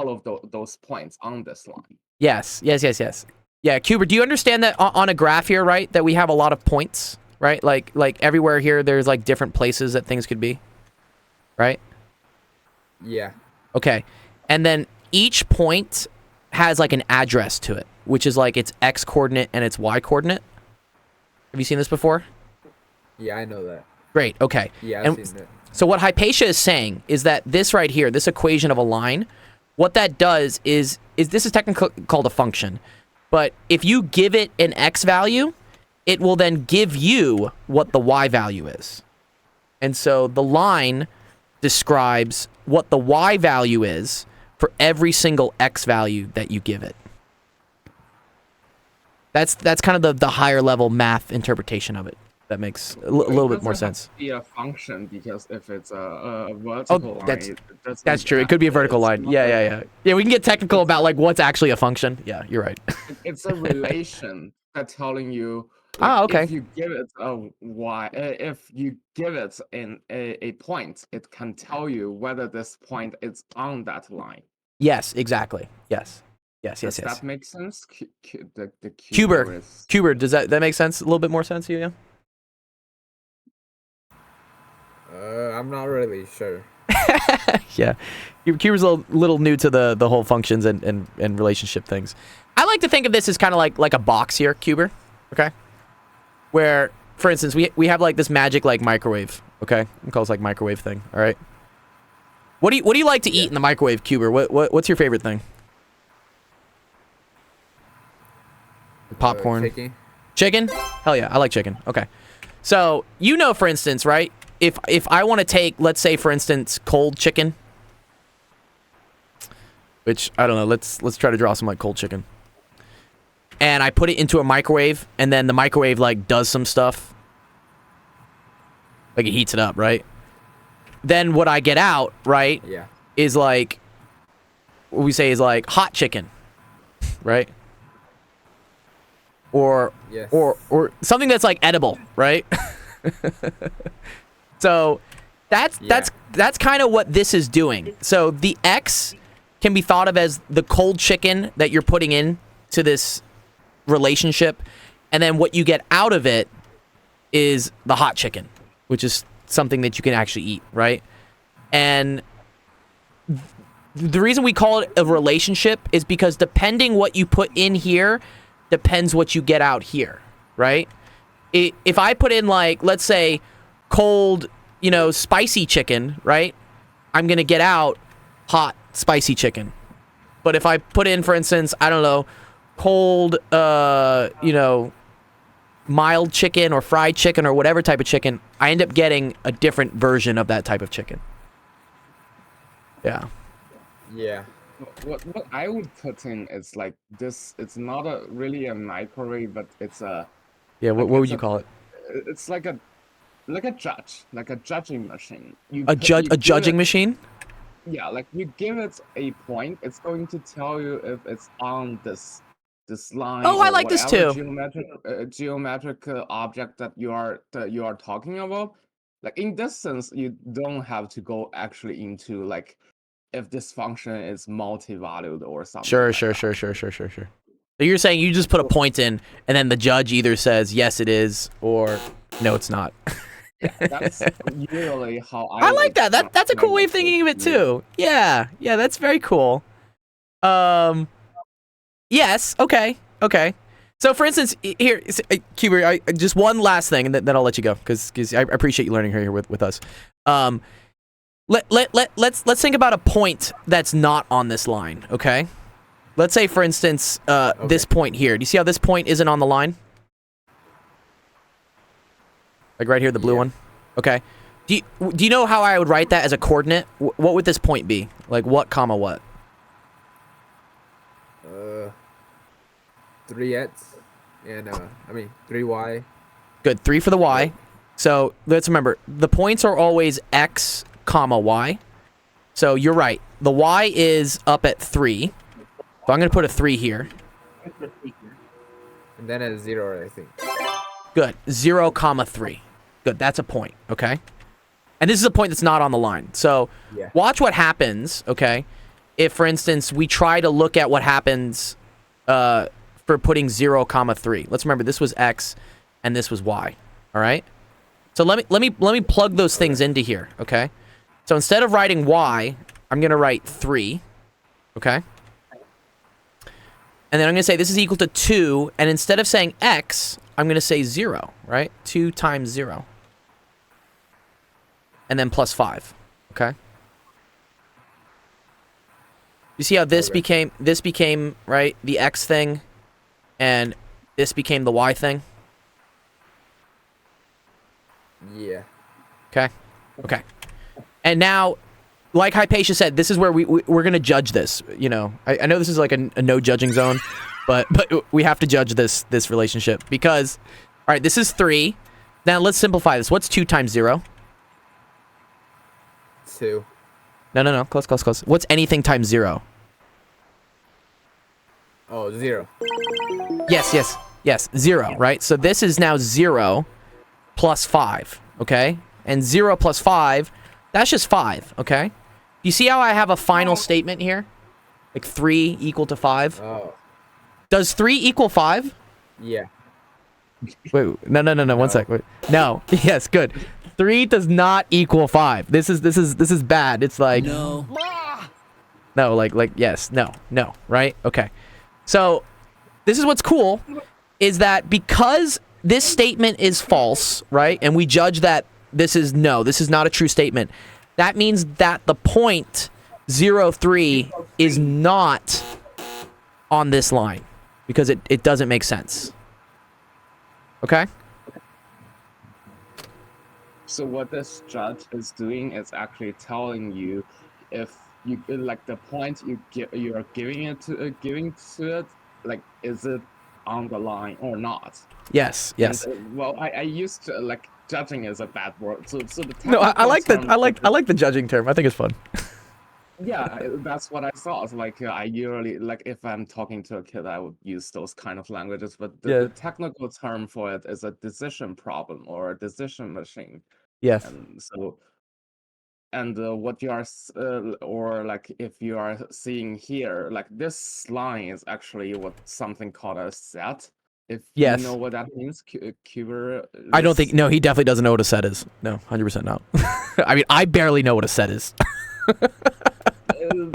S3: of those points on this line.
S1: Yes. Yeah, Cuber, do you understand that on a graph here, right, that we have a lot of points, right? Like everywhere here, there's like different places that things could be, right?
S8: Yeah.
S1: Okay. And then each point has like an address to it, which is like its x coordinate and its y coordinate. Have you seen this before?
S8: Yeah, I know that.
S1: Great. Okay.
S8: Yeah,
S1: And
S8: I've seen it.
S1: so what Hypatia is saying is that this right here, this equation of a line, what that does is this is technically called a function. But if you give it an x value, it will then give you what the y value is. And so the line describes what the y value is for every single x value that you give it. That's kind of the higher level math interpretation of it. That makes a little bit more sense.
S3: Be a function, because if it's a vertical line,
S1: that's-
S3: it doesn't
S1: That's true. It could be a vertical
S3: it's
S1: line.
S3: not
S1: Yeah. Yeah, we can get technical about like what's actually a function. Yeah, you're right.
S3: It's a relation that telling you.
S1: Ah,
S3: Like,
S1: okay.
S3: If you give it a y, if you give it a point, it can tell you whether this point is on that line.
S1: Yes, exactly. Yes.
S3: Does that make sense? The
S1: Cuber.
S3: is
S1: Cuber, does that make sense? A little bit more sense to you? Yeah?
S8: I'm not really sure.
S1: Yeah. Cuber's a little new to the whole functions and relationship things. I like to think of this as kind of like a box here, Cuber. Okay? Where, for instance, we have like this magic like microwave. Okay? We call this like microwave thing. All right? What do you like to eat in the microwave, Cuber? What's your favorite thing? Popcorn.
S8: Chicken?
S1: Chicken? Hell yeah, I like chicken. Okay. So, you know, for instance, right? if I want to take, let's say for instance, cold chicken, which I don't know, let's try to draw some like cold chicken, and I put it into a microwave, and then the microwave like does some stuff, like it heats it up, right? Then what I get out, right,
S8: Yeah.
S1: is like, what we say is like hot chicken, right? Or
S8: Yes.
S1: or something that's like edible, right? So that's kind of what this is doing. So the X can be thought of as the cold chicken that you're putting in to this relationship, and then what you get out of it is the hot chicken, which is something that you can actually eat, right? And the reason we call it a relationship is because depending what you put in here depends what you get out here, right? If I put in like, let's say cold, spicy chicken, right? I'm going to get out hot spicy chicken. But if I put in, for instance, I don't know, cold, mild chicken or fried chicken or whatever type of chicken, I end up getting a different version of that type of chicken. Yeah.
S8: Yeah.
S3: What I would put in is like this. It's not really a microwave, but it's a.
S1: Yeah,
S3: like,
S1: what would
S3: it's
S1: you
S3: a-
S1: call it?
S3: It's like a judge, like a judging machine.
S1: A judging machine?
S3: Yeah, like you give it a point, it's going to tell you if it's on this line.
S1: Oh, I
S3: or
S1: like this
S3: whatever
S1: too.
S3: geometric object that you are talking about. Like in this sense, you don't have to go actually into like if this function is multi-valued or something.
S1: Sure.
S3: like
S1: So
S3: that.
S1: you're saying you just put a point in, and then the judge either says yes it is or no it's not.
S3: That's usually how I
S1: I like that. That's a cool way of thinking of it too. Yeah, that's very cool. Yes. Okay. So for instance, here, Cuber, just one last thing, and then I'll let you go because I appreciate you learning here with us. Let's think about a point that's not on this line. Okay. Let's say, for instance, this point here. Do you see how this point isn't on the line? Like right here, the blue
S8: Yeah.
S1: one. Okay. Do you know how I would write that as a coordinate? What would this point be? Like what, comma, what?
S8: 3x and 3y.
S1: Good. 3 for the y. So let's remember, the points are always x, comma, y. So you're right. The y is up at 3. So I'm going to put a 3 here.
S8: And then a 0, I think.
S1: Good. 0, comma, 3. Good. That's a point. Okay. And this is a point that's not on the line. So
S8: Yeah.
S1: watch what happens. Okay. If, for instance, we try to look at what happens for putting 0, comma, 3. Let's remember this was x and this was y. All right. So let me plug those things into here. Okay. So instead of writing y, I'm going to write 3. Okay. And then I'm going to say this is equal to 2. And instead of saying x, I'm going to say 0, right? 2 times 0. And then plus 5. Okay? You see how this
S8: Okay.
S1: became, right, the x thing, and this became the y thing?
S8: Yeah.
S1: Okay? Okay. And now, like Hypatia said, this is where we're going to judge this. I know this is like a no judging zone, but we have to judge this relationship because, all right, this is 3. Now let's simplify this. What's 2 times 0?
S8: 2.
S1: No. Close. What's anything times 0?
S8: Oh, 0.
S1: Yes. 0, right? So this is now 0 plus 5, okay? And 0 plus 5, that's just 5, okay? You see how I have a final statement here? Like 3 equal to 5?
S8: Oh.
S1: Does 3 equal 5?
S8: Yeah.
S1: Wait, no. 1 sec. Wait. No. Yes, good. 3 does not equal 5. This is bad. It's like no, like yes, no, right? Okay. So this is what's cool is that because this statement is false, right? And we judge that this is not a true statement. That means that the point 0, 3 is not on this line because it doesn't make sense. Okay?
S3: So what this judge is doing is actually telling you if you like the point you are giving to it, like is it on the line or not?
S1: Yes, yes.
S3: And well, I used to like judging is a bad word. So the
S1: No, I
S3: technical
S1: like that.
S3: term
S1: I like the judging term. I think it's fun.
S3: yeah, that's what I thought. Like I usually like if I'm talking to a kid, I would use those kind of languages. But
S1: Yeah.
S3: the technical term for it is a decision problem or a decision machine.
S1: Yes.
S3: And so and what you are or like if you are seeing here, like this line is actually what something called a set. If you know
S1: Yes.
S3: what that means, Cuber.
S1: I don't think. No, he definitely doesn't know what a set is. No, 100% not. I mean, I barely know what a set is.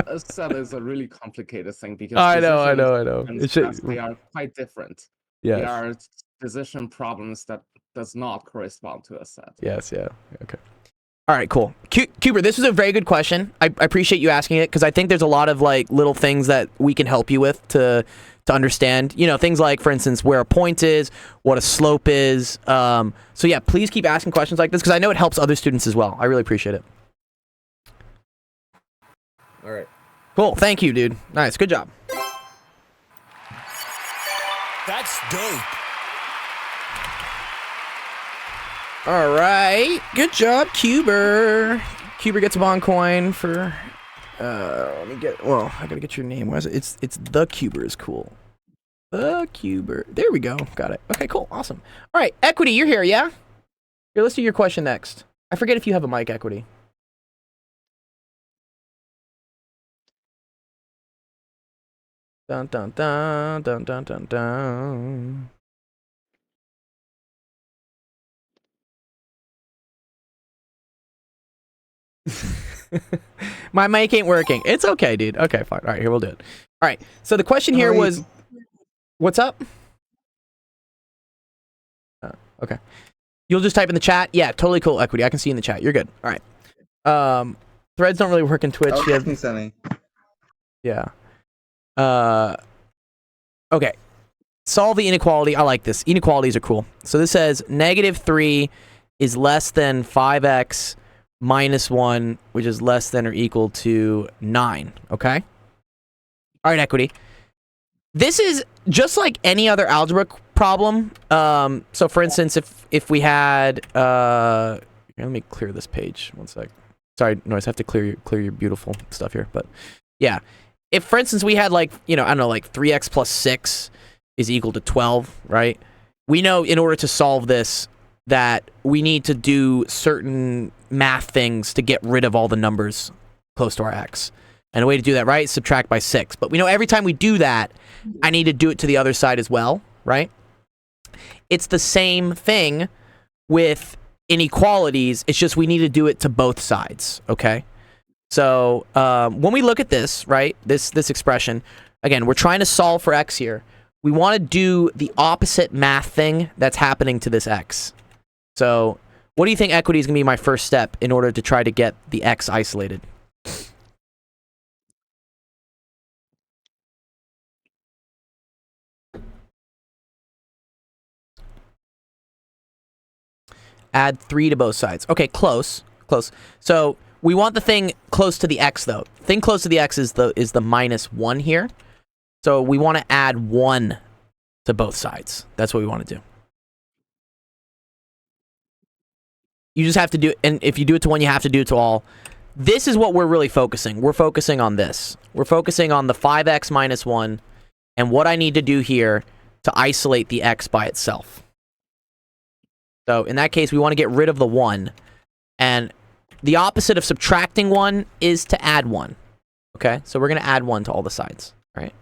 S3: A set is a really complicated thing because
S1: I know.
S3: and
S1: It should.
S3: they are quite different. They
S1: Yes.
S3: are decision problems that does not correspond to a set.
S1: Yes. Yeah. Okay. All right. Cool. Cuber, this is a very good question. I appreciate you asking it because I think there's a lot of like little things that we can help you with to understand. You know, things like, for instance, where a point is, what a slope is. So yeah, please keep asking questions like this because I know it helps other students as well. I really appreciate it.
S8: All right.
S1: Cool. Thank you, dude. Nice. Good job.
S4: That's dope.
S1: All right. Good job, Cuber. Cuber gets a bond coin for. Let me get. Well, I gotta get your name. Where's it? It's the Cuber is cool. The Cuber. There we go. Got it. Okay. Cool. Awesome. All right. Equity, you're here. Yeah. Here. Let's do your question next. I forget if you have a mic, Equity. Dun dun dun dun dun dun dun. My mic ain't working. It's okay, dude. Okay, fine. All right, here we'll do it. All right. So the question here was, what's up? Okay. You'll just type in the chat. Yeah, totally cool, Equity. I can see you in the chat. You're good. All right. Threads don't really work in Twitch. Yeah. Okay. Solve the inequality. I like this. Inequalities are cool. So this says -3 is less than 5x minus 1, which is less than or equal to 9. Okay? All right, Equity. This is just like any other algebra problem. So for instance, if we had... here, let me clear this page. One sec. Sorry, Noise. I have to clear your beautiful stuff here. But yeah. If, for instance, we had like, I don't know, like 3x plus 6 is equal to 12, right? We know in order to solve this that we need to do certain math things to get rid of all the numbers close to our x. And a way to do that, right, is subtract by 6. But we know every time we do that, I need to do it to the other side as well, right? It's the same thing with inequalities. It's just we need to do it to both sides, okay? So when we look at this, right, this expression, again, we're trying to solve for x here. We want to do the opposite math thing that's happening to this x. So what do you think, Equity, is going to be my first step in order to try to get the x isolated? Add 3 to both sides. Okay, close. So we want the thing close to the x, though. Thing close to the x is the -1 here. So we want to add 1 to both sides. That's what we want to do. You just have to do it, and if you do it to one, you have to do it to all. This is what we're really focusing. We're focusing on this. We're focusing on the 5x minus 1, and what I need to do here to isolate the x by itself. So in that case, we want to get rid of the 1, and the opposite of subtracting 1 is to add 1. Okay, so we're going to add 1 to all the sides, right?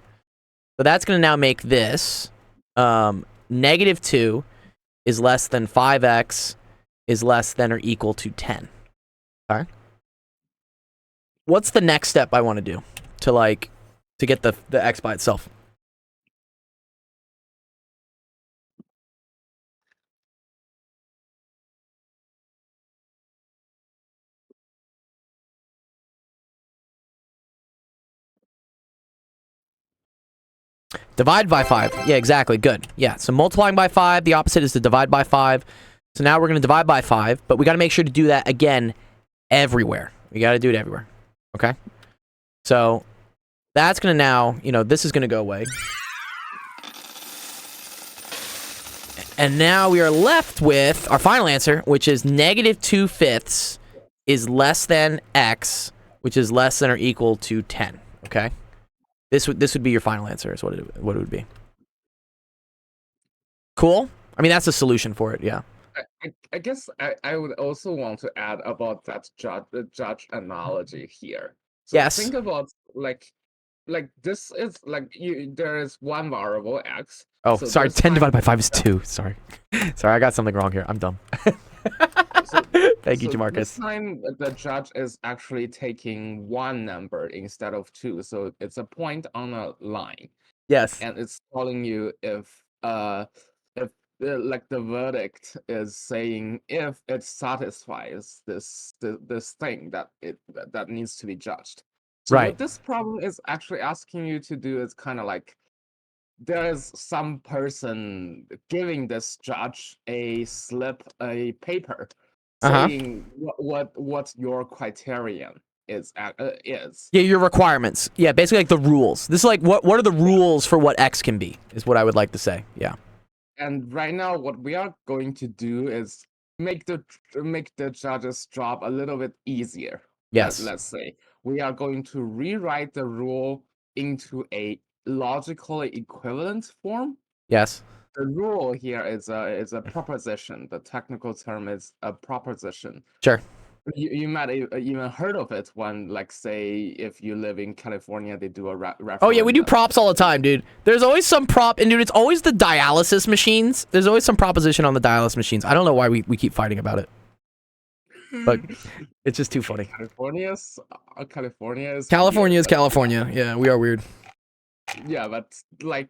S1: So that's going to now make this -2 is less than 5x is less than or equal to 10. Okay. What's the next step I want to do to get the x by itself? Divide by 5. Yeah, exactly. Good. Yeah, so multiplying by 5, the opposite is to divide by 5. So now we're going to divide by 5, but we got to make sure to do that again everywhere. We got to do it everywhere. Okay? So that's going to now, this is going to go away. And now we are left with our final answer, which is -2/5 is less than x, which is less than or equal to 10. Okay? This would be your final answer, is what it would be. Cool? I mean, that's the solution for it, yeah.
S3: I guess I would also want to add about that judge analogy here. So
S1: Yes.
S3: think about like this is like there is one variable x.
S1: Oh,
S3: so
S1: sorry,
S3: this
S1: 10 divided by
S3: time-
S1: 5 is 2. Sorry. Sorry, I got something wrong here. I'm dumb. Thank you,
S3: So
S1: Jamarcus.
S3: this time the judge is actually taking one number instead of 2, so it's a point on a line,
S1: Yes.
S3: and it's telling you if like the verdict is saying if it satisfies this thing that needs to be judged. So
S1: Right.
S3: what this problem is actually asking you to do is kind of like there is some person giving this judge a paper
S1: Uh-huh.
S3: saying what your criterion is.
S1: Yeah, your requirements. Yeah, basically like the rules. This is like what are the rules for what x can be, is what I would like to say. Yeah.
S3: And right now, what we are going to do is make the judge's job a little bit easier.
S1: Yes.
S3: Let's say we are going to rewrite the rule into a logically equivalent form.
S1: Yes.
S3: The rule here is a proposition. The technical term is a proposition.
S1: Sure.
S3: You might even heard of it when, like, say, if you live in California, they do a referendum.
S1: Oh yeah, we do props all the time, dude. There's always some prop, and dude, it's always the dialysis machines. There's always some proposition on the dialysis machines. I don't know why we keep fighting about it, but it's just too funny.
S3: California is
S1: California. Yeah, we are weird.
S3: Yeah, but like,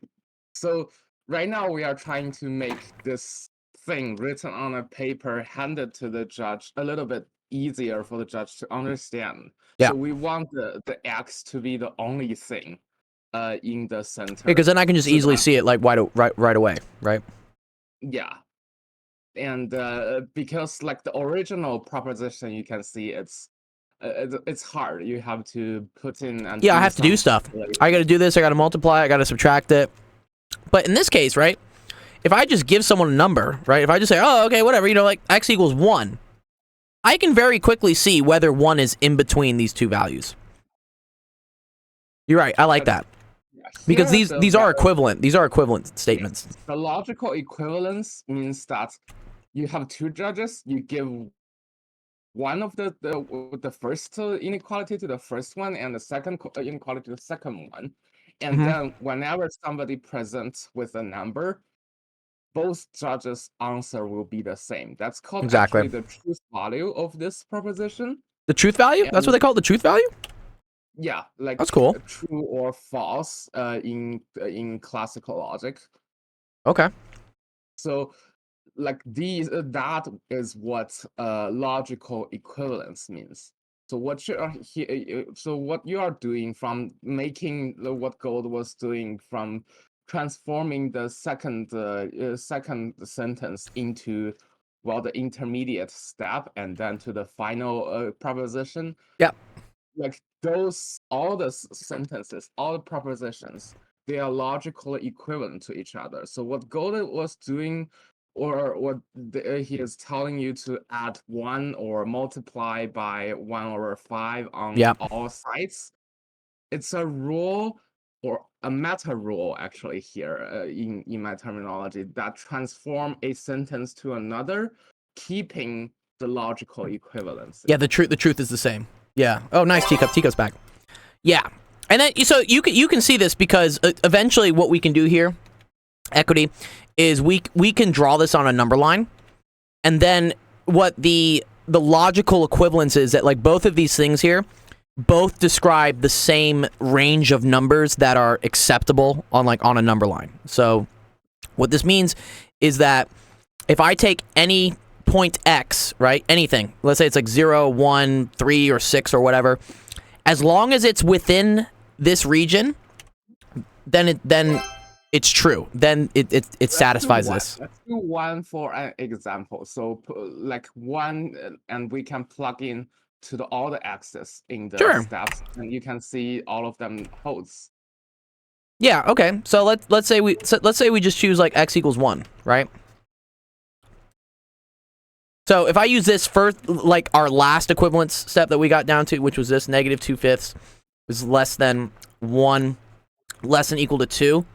S3: so right now we are trying to make this thing written on a paper handed to the judge a little bit easier for the judge to understand.
S1: Yeah.
S3: So we want the x to be the only thing in the center.
S1: Because then I can just
S3: So
S1: easily
S3: that-
S1: see it like right away, right?
S3: Yeah. And because like the original proposition, you can see it's hard. You have to put in and
S1: Yeah, I have to do
S3: some
S1: stuff.
S3: calculation.
S1: I got to do this. I got to multiply. I got to subtract it. But in this case, right? If I just give someone a number, right? If I just say, oh, okay, whatever, like x equals 1, I can very quickly see whether 1 is in between these two values. You're right. I like that.
S3: Yeah,
S1: Because
S3: here
S1: these
S3: the
S1: are
S3: va-
S1: equivalent. These are equivalent statements.
S3: The logical equivalence means that you have two judges. You give one of the first inequality to the first one, and the second inequality to the second one. And
S1: Mhm.
S3: then whenever somebody presents with a number, both judges' answer will be the same. That's called
S1: Exactly.
S3: actually the truth value of this proposition.
S1: The truth value? That's what they call it, the truth value?
S3: Yeah, like
S1: That's cool.
S3: True or false in classical logic.
S1: Okay.
S3: So, like these, that is what logical equivalence means. So what you are here, so what you are doing from making what Gold was doing from transforming the second sentence into the intermediate step and then to the final proposition.
S1: Yep.
S3: Like all the sentences, all the propositions, they are logically equivalent to each other. So what Gold was doing, or what he is telling you to add 1 or multiply by 1 over 5 on
S1: Yep.
S3: all sides, it's a rule or a meta rule actually here in my terminology that transform a sentence to another, keeping the logical equivalence.
S1: Yeah, the truth is the same. Yeah. Oh, nice, Teacup. Teacup's back. Yeah. And then, so you can see this because eventually what we can do here, Equity, is we can draw this on a number line, and then what the logical equivalence is that like both of these things here both describe the same range of numbers that are acceptable on a number line. So what this means is that if I take any point x, right, anything, let's say it's like 0, 1, 3, or 6 or whatever, as long as it's within this region, then it's true. Then it
S3: Let's do
S1: satisfies
S3: one.
S1: this.
S3: Let's do one for an example. So like one, and we can plug in to all the axes in the
S1: Sure.
S3: steps, and you can see all of them holds.
S1: Yeah. Okay. So let's say we just choose like x equals 1, right? So if I use this first, like our last equivalence step that we got down to, which was this -2/5 is less than 1, less than equal to 2.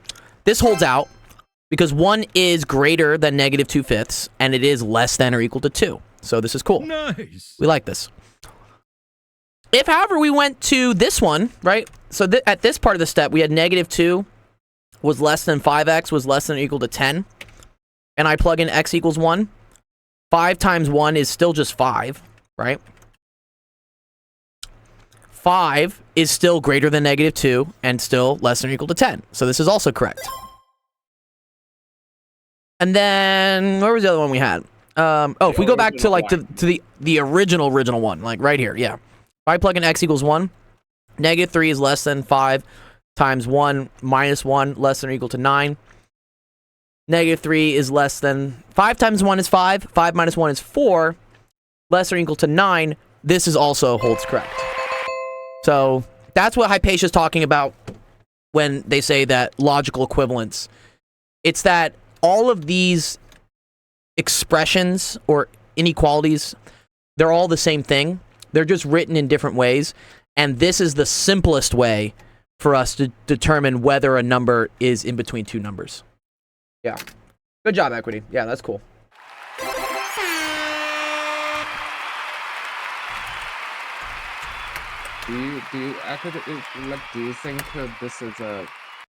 S1: This holds out because 1 is greater than -2/5 and it is less than or equal to 2. So this is cool.
S4: Nice.
S1: We like this. If, however, we went to this one, right? So at this part of the step, we had -2 was less than 5x was less than or equal to 10. And I plug in x equals 1. 5 times 1 is still just 5, right? 5 is still greater than -2 and still less than or equal to 10. So this is also correct. And then, where was the other one we had? If we go back to like to the original one, like right here, yeah. If I plug in x equals 1, -3 is less than 5 times 1 minus 1 less than or equal to 9. -3 is less than 5 times 1 is 5. 5 minus 1 is 4. Less or equal to 9. This is also holds correct. So that's what Hypatia is talking about when they say that logical equivalence. It's that all of these expressions or inequalities, they're all the same thing. They're just written in different ways. And this is the simplest way for us to determine whether a number is in between two numbers. Yeah. Good job, Equity. Yeah, that's cool.
S3: Do you think this is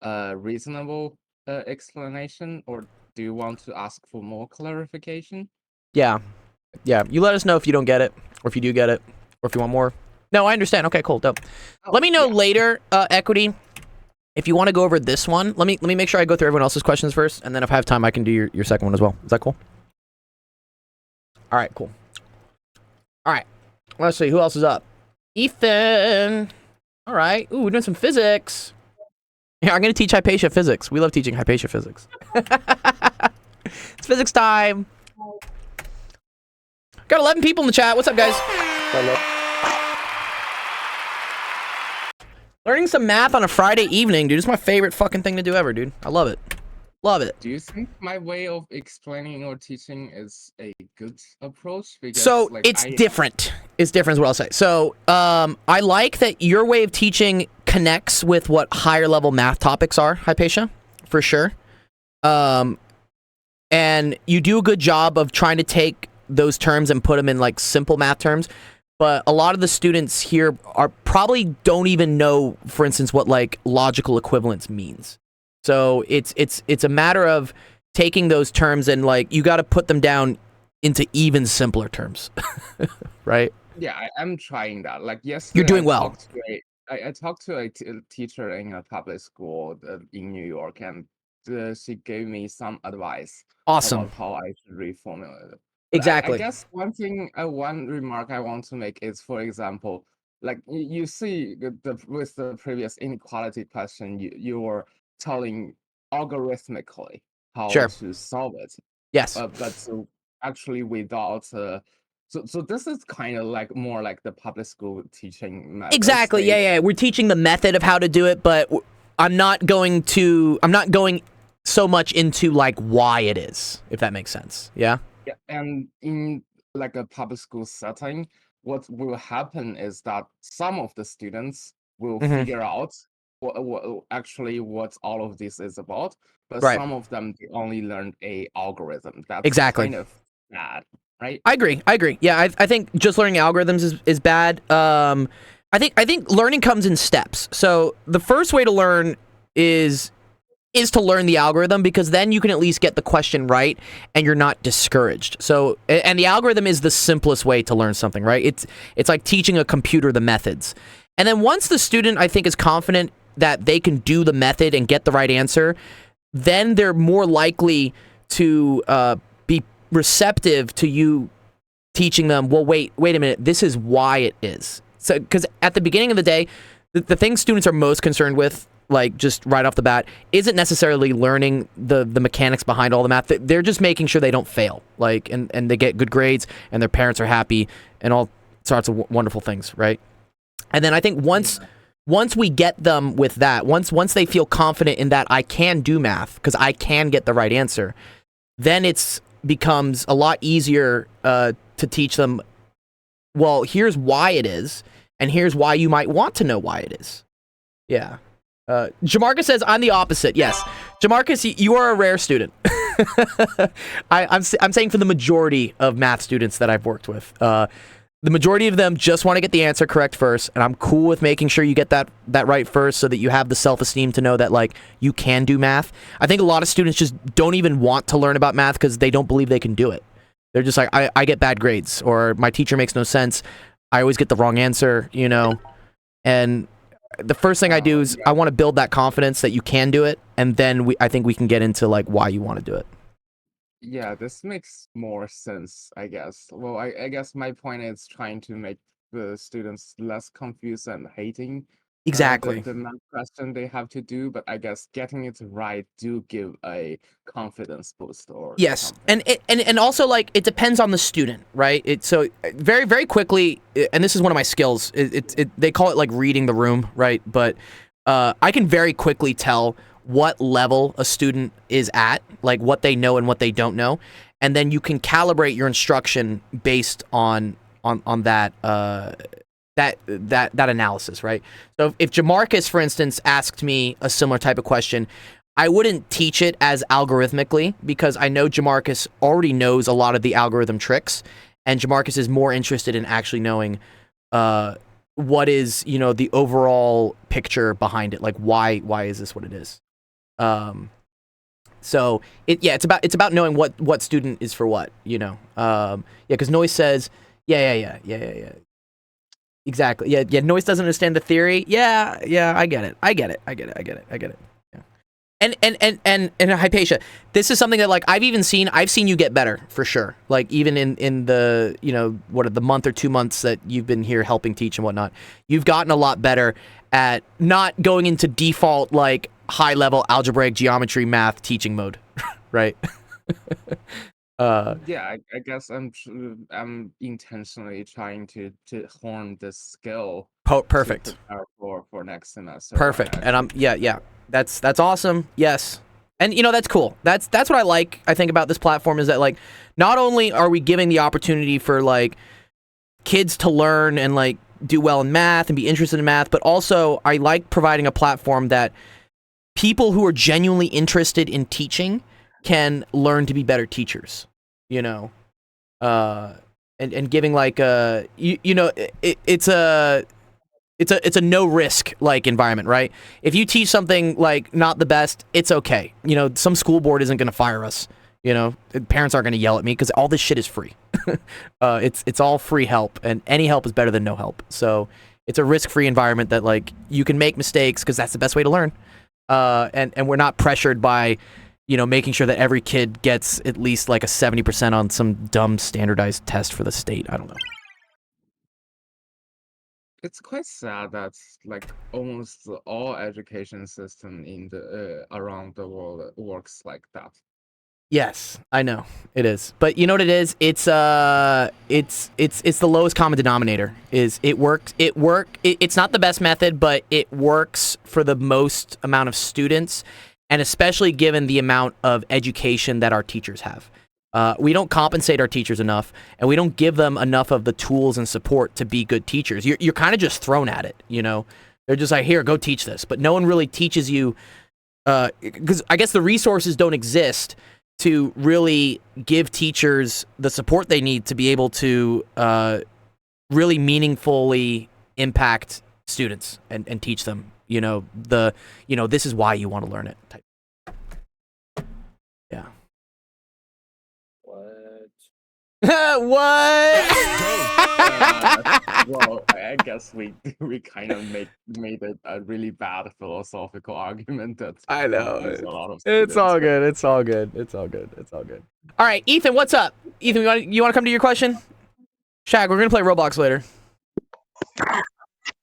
S3: a reasonable explanation, or do you want to ask for more clarification?
S1: Yeah. Yeah. You let us know if you don't get it, or if you do get it, or if you want more. No, I understand. Okay, cool. Dope. Let me know later, Equity, if you want to go over this one. Let me make sure I go through everyone else's questions first, and then if I have time, I can do your second one as well. Is that cool? All right, cool. All right. Let's see. Who else is up? Ethan. All right. Ooh, we're doing some physics. Yeah, I'm going to teach Hypatia physics. We love teaching Hypatia physics. It's physics time. Got 11 people in the chat. What's up, guys? Learning some math on a Friday evening, dude. It's my favorite fucking thing to do ever, dude. I love it. Love it.
S3: Do you think my way of explaining or teaching is a good approach? Because,
S1: So
S3: like,
S1: it's different. It's different is what I'll say. So I like that your way of teaching connects with what higher level math topics are, Hypatia, for sure. And you do a good job of trying to take those terms and put them in like simple math terms. But a lot of the students here are probably don't even know, for instance, what like logical equivalence means. So it's a matter of taking those terms and like you got to put them down into even simpler terms, right?
S3: Yeah, I'm trying that. Like yesterday,
S1: You're doing well.
S3: I talked to a teacher in a public school in New York, and she gave me some advice
S1: Awesome.
S3: about how I should reformulate it.
S1: Exactly.
S3: I guess one remark I want to make is, for example, like you see with the previous inequality question, you were telling algorithmically how
S1: Sure.
S3: to solve it.
S1: Yes.
S3: But so actually without so this is kind of like more like the public school teaching method.
S1: Exactly. Yeah. We're teaching the method of how to do it, but I'm not going so much into like why it is, if that makes sense. Yeah.
S3: Yeah, and in like a public school setting, what will happen is that some of the students will figure out what all of this is about, but
S1: Right.
S3: some of them they only learned a algorithm. That's
S1: Exactly.
S3: kind of bad, right?
S1: I agree. Yeah, I think just learning algorithms is bad. I think learning comes in steps. So the first way to learn is to learn the algorithm, because then you can at least get the question right and you're not discouraged. So, and the algorithm is the simplest way to learn something, right? It's like teaching a computer the methods. And then once the student, I think, is confident that they can do the method and get the right answer, then they're more likely to be receptive to you teaching them, well, wait a minute, this is why it is. So, because at the beginning of the day, the thing students are most concerned with like just right off the bat, isn't necessarily learning the mechanics behind all the math. They're just making sure they don't fail, like, and they get good grades, and their parents are happy, and all sorts of wonderful things, right? And then I think once we get them with that, once they feel confident in that I can do math because I can get the right answer, then it's becomes a lot easier to teach them. Well, here's why it is, and here's why you might want to know why it is. Yeah. Jamarcus says, I'm the opposite. Yes. Jamarcus, you are a rare student. I'm saying for the majority of math students that I've worked with, the majority of them just want to get the answer correct first, and I'm cool with making sure you get that right first so that you have the self-esteem to know that, like, you can do math. I think a lot of students just don't even want to learn about math because they don't believe they can do it. They're just like, I get bad grades, or my teacher makes no sense. I always get the wrong answer, you know? And the first thing I do is I want to build that confidence that you can do it, and then I think we can get into like why you want to do it.
S3: Yeah, this makes more sense, I guess. Well, I guess my point is trying to make the students less confused and hating
S1: Exactly.
S3: the math question they have to do, but I guess getting it right do give a confidence boost or
S1: Yes,
S3: something.
S1: and also, like, it depends on the student, right? So very, very quickly, and this is one of my skills. They call it like reading the room, right? But I can very quickly tell what level a student is at, like what they know and what they don't know, and then you can calibrate your instruction based on that. That analysis, right? So if Jamarcus, for instance, asked me a similar type of question, I wouldn't teach it as algorithmically because I know Jamarcus already knows a lot of the algorithm tricks, and Jamarcus is more interested in actually knowing what is, you know, the overall picture behind it, like why is this what it is. So it's about knowing what student is for what, you know. Because Noise says, yeah. Exactly. Yeah. Noise doesn't understand the theory. Yeah. I get it. Yeah. And Hypatia, this is something that, like, I've seen you get better for sure. Like, even in the, you know, the month or 2 months that you've been here helping teach and whatnot, you've gotten a lot better at not going into default, like, high level algebraic geometry math teaching mode, right?
S3: Yeah, I guess I'm intentionally trying to hone this skill
S1: Perfect.
S3: to prepare for next semester.
S1: Perfect. And I'm yeah. That's awesome. Yes. And you know, that's cool. That's what I like, I think, about this platform is that, like, not only are we giving the opportunity for, like, kids to learn and, like, do well in math and be interested in math, but also I like providing a platform that people who are genuinely interested in teaching can learn to be better teachers, you know, and giving, like, it's a no risk, like, environment, right? If you teach something, like, not the best, it's okay. You know, some school board isn't going to fire us. You know, parents aren't going to yell at me because all this shit is free. It's all free help, and any help is better than no help. So it's a risk-free environment that, like, you can make mistakes because that's the best way to learn. And we're not pressured by, you know, making sure that every kid gets at least, like, a 70% on some dumb standardized test for the state. I don't know.
S3: It's quite sad that, like, almost all education system in the around the world works like that.
S1: Yes, I know it is, but you know what it is? It's the lowest common denominator. Is it works? It's not the best method, but it works for the most amount of students, and especially given the amount of education that our teachers have. We don't compensate our teachers enough, and we don't give them enough of the tools and support to be good teachers. You're kind of just thrown at it, you know? They're just like, here, go teach this. But no one really teaches you, because I guess the resources don't exist to really give teachers the support they need to be able to really meaningfully impact students and teach them, you know, this is why you want to learn it type. Yeah. What?
S3: Well, I guess we kind of made it a really bad philosophical argument that
S1: I know.
S3: confused a lot of
S1: It's
S3: students.
S1: all good. It's all good. It's all good. It's all good. All right, Ethan, what's up? Ethan, you want to come to your question? Shag, we're gonna play Roblox later.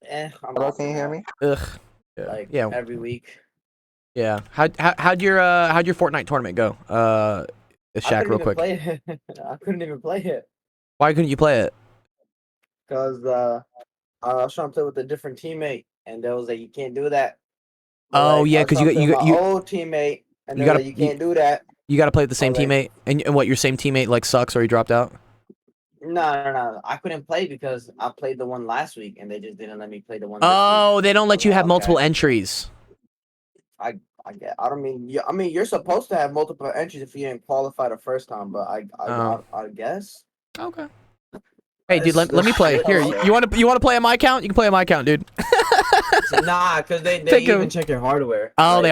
S7: Hello, can you hear me?
S1: Ugh. Yeah.
S7: like
S1: Yeah.
S7: every week.
S1: Yeah. How'd your Fortnite tournament go? Shaq, real quick.
S7: Play it. I couldn't even play it
S1: Why couldn't you play it?
S7: because I was trying to play with a different teammate, and they was like, "You can't do that." But,
S1: Oh
S7: like,
S1: yeah,
S7: I was
S1: because
S7: trying to play with my
S1: you
S7: old teammate, and
S1: you
S7: they were
S1: gotta
S7: like, "You can't do that."
S1: you got to play with the same
S7: like-
S1: teammate, and what your same teammate like sucks or he dropped out.
S7: No. I couldn't play because I played the one last week, and they just didn't let me play the one. This
S1: Oh,
S7: week.
S1: they don't let
S7: So
S1: you
S7: now,
S1: have
S7: okay.
S1: multiple entries.
S7: I get. I don't mean. I mean, you're supposed to have multiple entries if you didn't qualify the first time, but I guess.
S1: Okay. Hey, dude,
S7: That's-
S1: let me
S7: that's
S1: play.
S7: shit,
S1: Here,
S7: though.
S1: you want to play on my account? You can play on my account, dude.
S7: Nah, because they
S1: Take a-
S7: even check your hardware.
S1: Oh,
S7: Like,
S1: they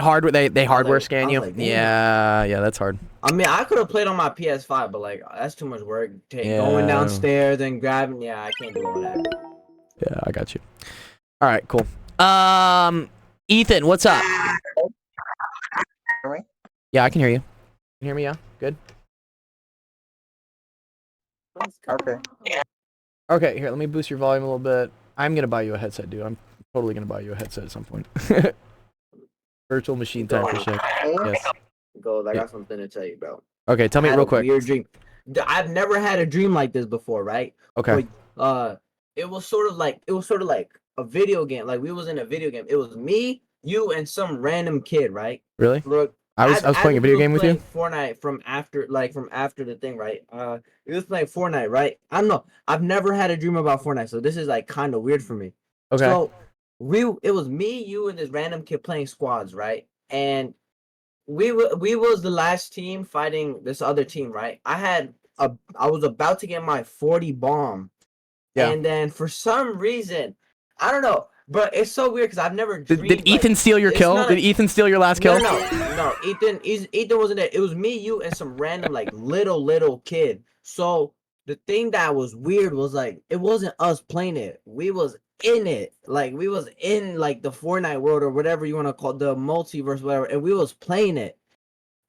S1: hardware
S7: like-
S1: scan
S7: I
S1: you.
S7: was like, damn.
S1: Yeah, that's hard.
S7: I mean, I could have played on my PS5, but like that's too much work.
S1: Yeah.
S7: Going downstairs and grabbing. Yeah, I can't do all that.
S1: Yeah, I got you. All right, cool. Ethan, what's up? Yeah, I can hear you. Can you hear me? Yeah, good.
S9: Okay.
S1: Okay, here, let me boost your volume a little bit. I'm gonna buy you a headset, dude. I'm totally gonna buy you a headset at some point. Virtual machine time for Shaq. Yes.
S7: Gold, I
S1: Yeah.
S7: got something to tell you, bro.
S1: Okay, tell me
S7: I had
S1: real
S7: a
S1: quick.
S7: Weird dream. I've never had a dream like this before, right?
S1: Okay.
S7: But, it was sort of like a video game. Like we was in a video game. It was me, you, and some random kid, right?
S1: Really?
S7: Look,
S1: I was playing a video game with you.
S7: Fortnite from after the thing, right? We was playing Fortnite, right? I don't know. I've never had a dream about Fortnite, so this is like kind of weird for me.
S1: Okay.
S7: So it was me, you, and this random kid playing squads, right? And we was the last team fighting this other team, right? I was about to get my 40 bomb.
S1: Yeah.
S7: And then for some reason, I don't know, but it's so weird because I've never dreamed.
S1: Did Ethan steal your
S7: it's
S1: kill?
S7: not
S1: Did Ethan steal your last kill?
S7: No. Ethan wasn't there. It was me, you, and some random like little kid. So the thing that was weird was like it wasn't us playing it. We was in it. Like we was in like the Fortnite world or whatever you want to call the multiverse, whatever, and we was playing it.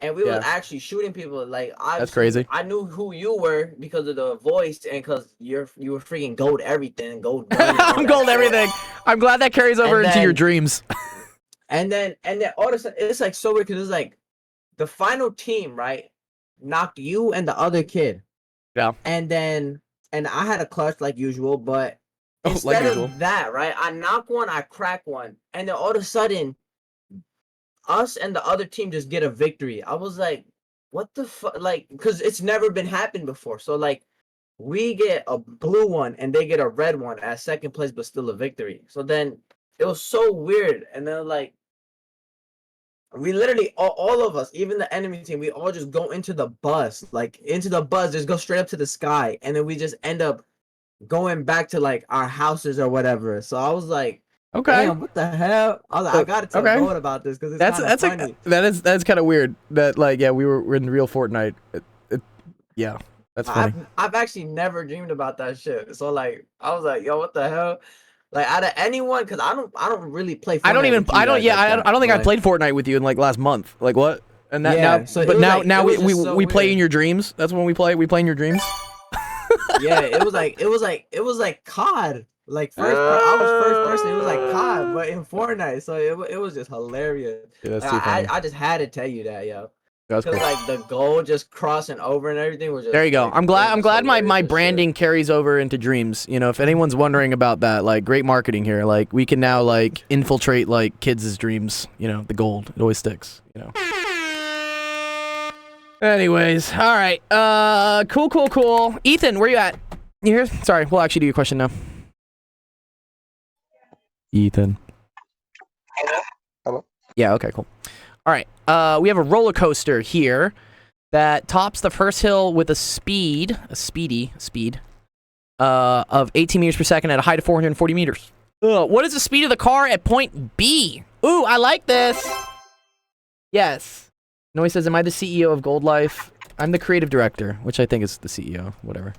S7: And we
S1: Yeah.
S7: was actually shooting people. Like
S1: That's crazy.
S7: I knew who you were because of the voice and because you were freaking gold everything, gold. gun and all
S1: I'm
S7: that
S1: gold
S7: shit.
S1: everything. I'm glad that carries over
S7: And
S1: into your
S7: then-
S1: dreams.
S7: And then all of a sudden it's like so weird because it's like the final team, right? Knocked you and the other kid.
S1: Yeah.
S7: And I had a clutch like usual, but
S1: Oh, like
S7: instead
S1: usual.
S7: of that, right? I knock one, I crack one, and then all of a sudden, us and the other team just get a victory. I was like, what the fuck? Like, because it's never been happened before. So like, we get a blue one and they get a red one at second place, but still a victory. So then it was so weird. And then like, we literally all of us, even the enemy team, we all just go into the bus, just go straight up to the sky, and then we just end up going back to like our houses or whatever. So I was like,
S1: Okay.
S7: damn, what the hell? I was like, I gotta tell
S1: Okay.
S7: Gold about this because it's
S1: That's
S7: funny.
S1: that's kind of weird. That like yeah, we're in real Fortnite. Yeah, that's funny.
S7: I've actually never dreamed about that shit. So like, I was like, yo, what the hell? Like out of anyone, because I don't really play. Fortnite
S1: I don't
S7: with you guys like that,
S1: I don't think I
S7: but-
S1: played Fortnite with you in like last month. Like what? And that
S7: Yeah,
S1: now,
S7: so it
S1: but
S7: was
S1: now
S7: like-
S1: now
S7: it
S1: we
S7: was just so
S1: we play in
S7: weird.
S1: your dreams. That's when we play. We play in your dreams.
S7: Yeah, it was like COD. Like I was first person. It was like COD, but in Fortnite. So it was just hilarious.
S1: Yeah, that's
S7: Like,
S1: too funny.
S7: I just had to tell you that, yo.
S1: That's
S7: Because
S1: cool.
S7: like the goal just crossing over and everything was just.
S1: There you go.
S7: like,
S1: I'm
S7: it
S1: glad
S7: was hilarious
S1: my
S7: as shit.
S1: branding carries over into dreams. You know, if anyone's wondering about that, like great marketing here. Like we can now like infiltrate like kids' dreams. You know, the gold. It always sticks. You know. Anyways, all right. Cool. Ethan, where you at? You here? Sorry, we'll actually do your question now. Ethan.
S9: Hello?
S1: Yeah, okay, cool. All right. We have a roller coaster here that tops the first hill with a speed of 18 meters per second at a height of 440 meters. What is the speed of the car at point B? Ooh, I like this. Yes. Noise says, am I the CEO of Gold Life? I'm the creative director, which I think is the CEO, whatever.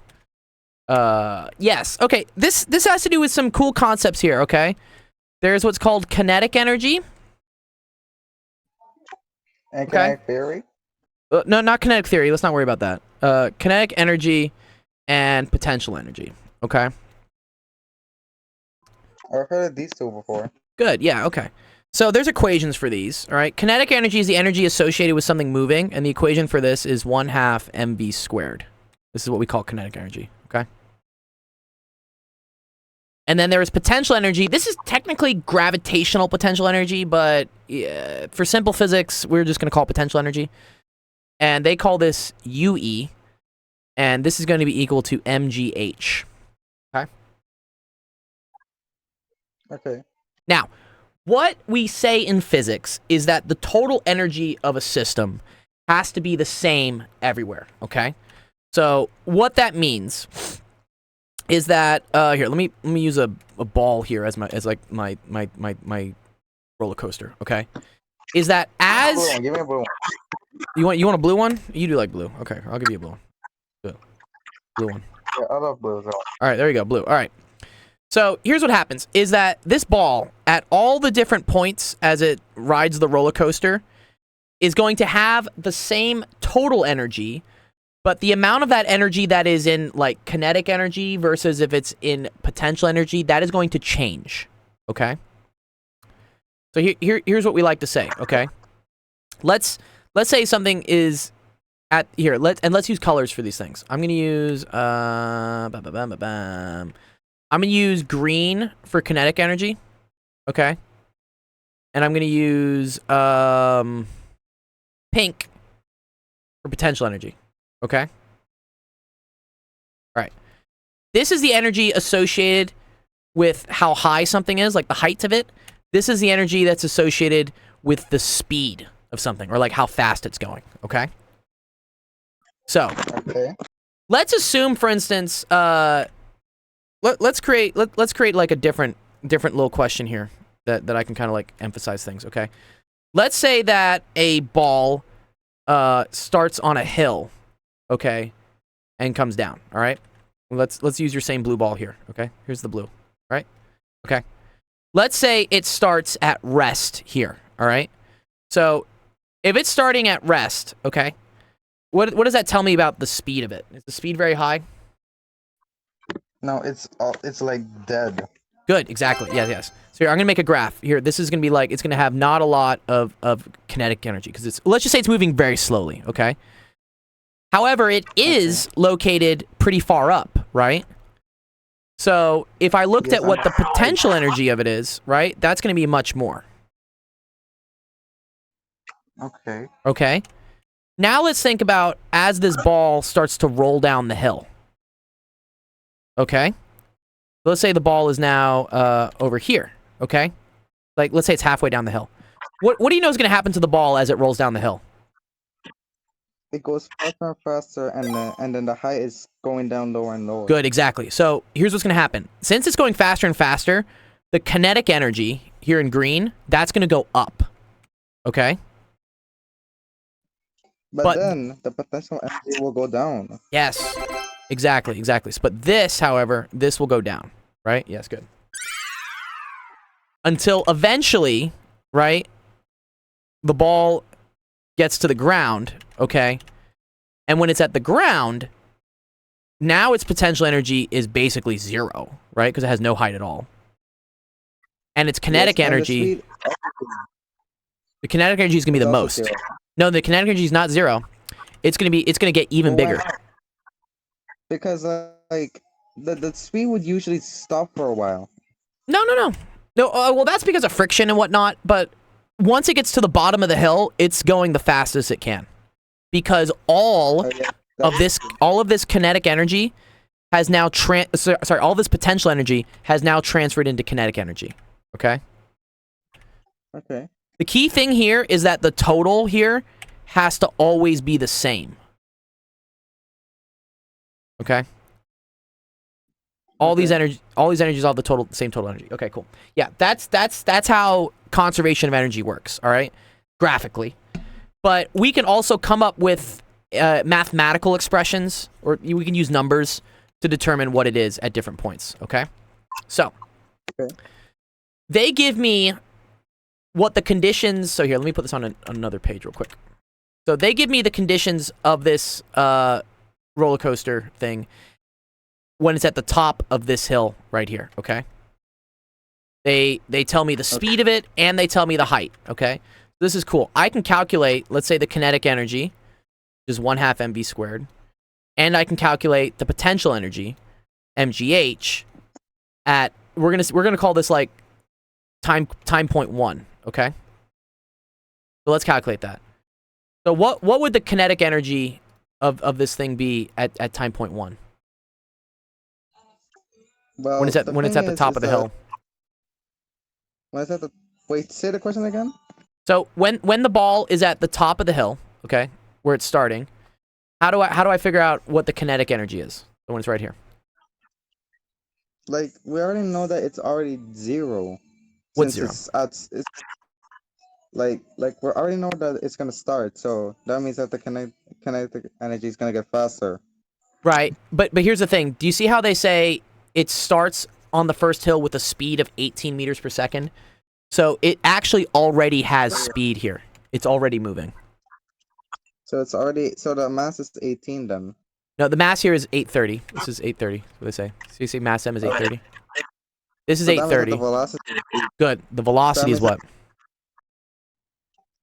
S1: Yes. Okay, this has to do with some cool concepts here, okay? There's what's called kinetic energy.
S9: And
S1: Okay.
S9: kinetic theory?
S1: No, not kinetic theory. Let's not worry about that. Kinetic energy and potential energy. Okay.
S9: I've heard of these two before.
S1: Good. Yeah. Okay. So there's equations for these, all right? Kinetic energy is the energy associated with something moving, and the equation for this is 1/2 mv squared. This is what we call kinetic energy, okay? And then there is potential energy. This is technically gravitational potential energy, but for simple physics, we're just going to call it potential energy. And they call this UE, and this is going to be equal to mgh, okay?
S9: Okay.
S1: Now, what we say in physics is that the total energy of a system has to be the same everywhere, okay? So what that means is that here, let me use a ball here as my roller coaster, okay? Is that as
S9: Blue one, give me a blue one.
S1: you want a blue one? You do like blue. Okay, I'll give you a blue one. Blue one.
S9: Yeah, I love blues.
S1: All right, there you go, blue. All right. So here's what happens, is that this ball, at all the different points as it rides the roller coaster, is going to have the same total energy, but the amount of that energy that is in, like, kinetic energy versus if it's in potential energy, that is going to change, okay? So here's what we like to say, okay? Let's say something is at, here, let's use colors for these things. I'm going to use, I'm going to use green for kinetic energy, okay? And I'm going to use pink for potential energy, okay? All right. This is the energy associated with how high something is, like the height of it. This is the energy that's associated with the speed of something, or like how fast it's going, okay? So,
S9: Okay.
S1: let's assume, for instance, let's create like a different little question here that I can kind of like emphasize things, okay? Let's say that a ball starts on a hill, okay, and comes down, all right? Let's use your same blue ball here, okay? Here's the blue, all right? Okay. Let's say it starts at rest here, all right? So, if it's starting at rest, okay, what does that tell me about the speed of it? Is the speed very high?
S9: No, it's like dead.
S1: Good, exactly. Yes. So here, I'm gonna make a graph. Here, this is gonna be like, it's gonna have not a lot of kinetic energy, because it's, let's just say it's moving very slowly, okay? However, it is located pretty far up, right? So if I looked
S9: Yes,
S1: at what the potential energy of it is, right, that's gonna be much more,
S9: Okay.
S1: okay? Now let's think about as this ball starts to roll down the hill, okay? Let's say the ball is now over here, okay? Like, let's say it's halfway down the hill. What do you know is going to happen to the ball as it rolls down the hill?
S9: It goes faster and faster, and then the height is going down lower and lower.
S1: Good, exactly. So here's what's going to happen. Since it's going faster and faster, the kinetic energy here in green, that's going to go up, okay?
S9: But then the potential energy will go down.
S1: Yes, exactly. But this, however, this will go down, right? Yes, good. Until eventually, right, the ball gets to the ground, okay? And when it's at the ground, now its potential energy is basically zero, right? Because it has no height at all. And its kinetic
S9: Yes, and
S1: energy, the kinetic energy is going to be the most.
S9: Zero.
S1: No, the kinetic energy is not zero. It's going to get even
S9: Well, why
S1: bigger.
S9: not? Because like the speed would usually stop for a while.
S1: No. Well, that's because of friction and whatnot. But once it gets to the bottom of the hill, it's going the fastest it can, because all
S9: Yeah,
S1: of this kinetic energy has now all this potential energy has now transferred into kinetic energy. Okay.
S9: Okay.
S1: The key thing here is that the total here has to always be the same. Okay. All these energies all the same total energy. Okay, cool. Yeah, that's how conservation of energy works, all right? Graphically. But we can also come up with mathematical expressions, or we can use numbers to determine what it is at different points, okay? So,
S9: Okay.
S1: they give me what the conditions, so here, let me put this on another page real quick. So they give me the conditions of this roller coaster thing when it's at the top of this hill right here, okay? They tell me the speed of it, and they tell me the height, okay? This is cool. I can calculate, let's say, the kinetic energy, which is 1/2 mv squared, and I can calculate the potential energy, mgh, at, we're gonna call this, like, time point 1, okay? So let's calculate that. So what would the kinetic energy of this thing be at time point 1?
S9: Well,
S1: When it's at the top of the hill.
S9: When it's at the wait, say the question again.
S1: So when the ball is at the top of the hill, okay, where it's starting, how do I figure out what the kinetic energy is? The one it's right here.
S9: Like we already know that it's already 0.
S1: What's
S9: since
S1: 0?
S9: It's like we already know that it's gonna start. So that means that the kinetic energy is gonna get faster.
S1: Right, but here's the thing. Do you see how they say it starts on the first hill with a speed of 18 meters per second? So it actually already has speed here. It's already moving.
S9: So the mass is 18 then.
S1: No, the mass here is 830. This is 830. What they say. So you see mass m is 830. This is
S9: So that means that
S1: 830.
S9: the velocity
S1: Good. The velocity is
S9: means
S1: what?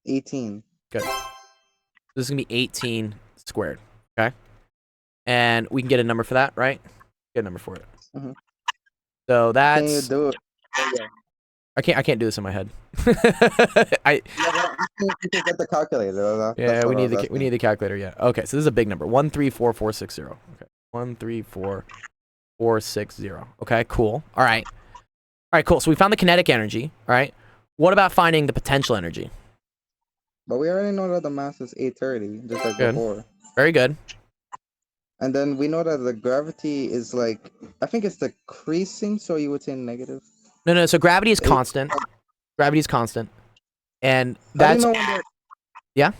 S9: 18.
S1: Good. This is gonna be 18 squared. Okay. And we can get a number for that, right? Get a number for it.
S9: Mhm.
S1: So
S9: Can you
S1: that's.
S9: do it? Yeah.
S1: I can't do this in my head.
S9: Yeah, but you can get the calculator.
S1: Yeah, we need the calculator. Yeah. Okay, so this is a big number. 134,460. Okay. 134,460. Okay, cool. All right. All right, cool. So we found the kinetic energy. All right. What about finding the potential energy?
S9: But we already know that the mass is 830, just like
S1: Good.
S9: before.
S1: Very good.
S9: And then we know that the gravity is like, I think it's decreasing, so you would say negative.
S1: No. So gravity is constant. Gravity is constant. And that's.
S9: How do you know when
S1: Yeah?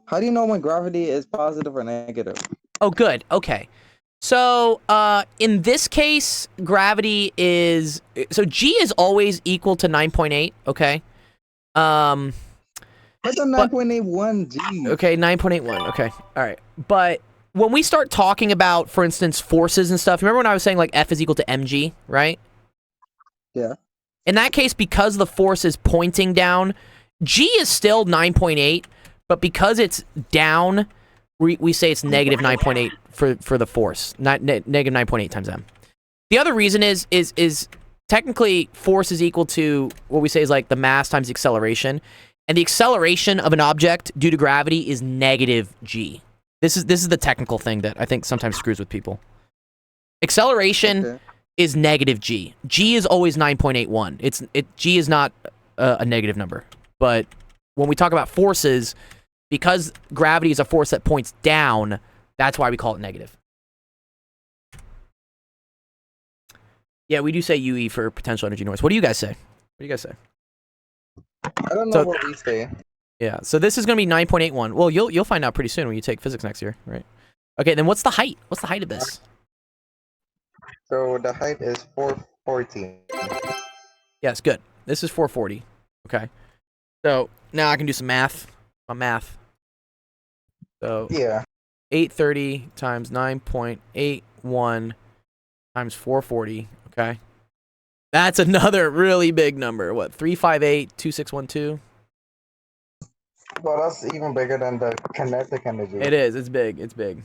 S9: How do you know when gravity is positive or negative?
S1: Oh, good. Okay. So, in this case, gravity is... So, G is always equal to 9.8, okay?
S9: What's a 9.81 G?
S1: Okay, 9.81, okay. All right. But when we start talking about, for instance, forces and stuff, remember when I was saying, like, F is equal to mg, right?
S9: Yeah.
S1: In that case, because the force is pointing down, G is still 9.8, but because it's down, we say it's negative 9.8 for the force, negative 9.8 times m. The other reason is technically force is equal to what we say is like the mass times the acceleration, and the acceleration of an object due to gravity is negative g. This is the technical thing that I think sometimes screws with people. Acceleration is negative g. G is always 9.81. G is not a negative number, but when we talk about forces, because gravity is a force that points down, that's why we call it negative. Yeah, we do say UE for potential energy noise. What do you guys say? What do you guys say?
S9: I don't know what we say.
S1: Yeah, so this is going to be 9.81. Well, you'll find out pretty soon when you take physics next year, right? Okay, then what's the height? What's the height of this?
S9: So the height is 440.
S1: Yes, good. This is 440. Okay. So now I can do some math. My math. So
S9: yeah,
S1: 830 times 9.81 times 440. Okay. That's another really big number. What, 3582612?
S9: Well, that's even bigger than the kinetic energy.
S1: It is. It's big. It's big.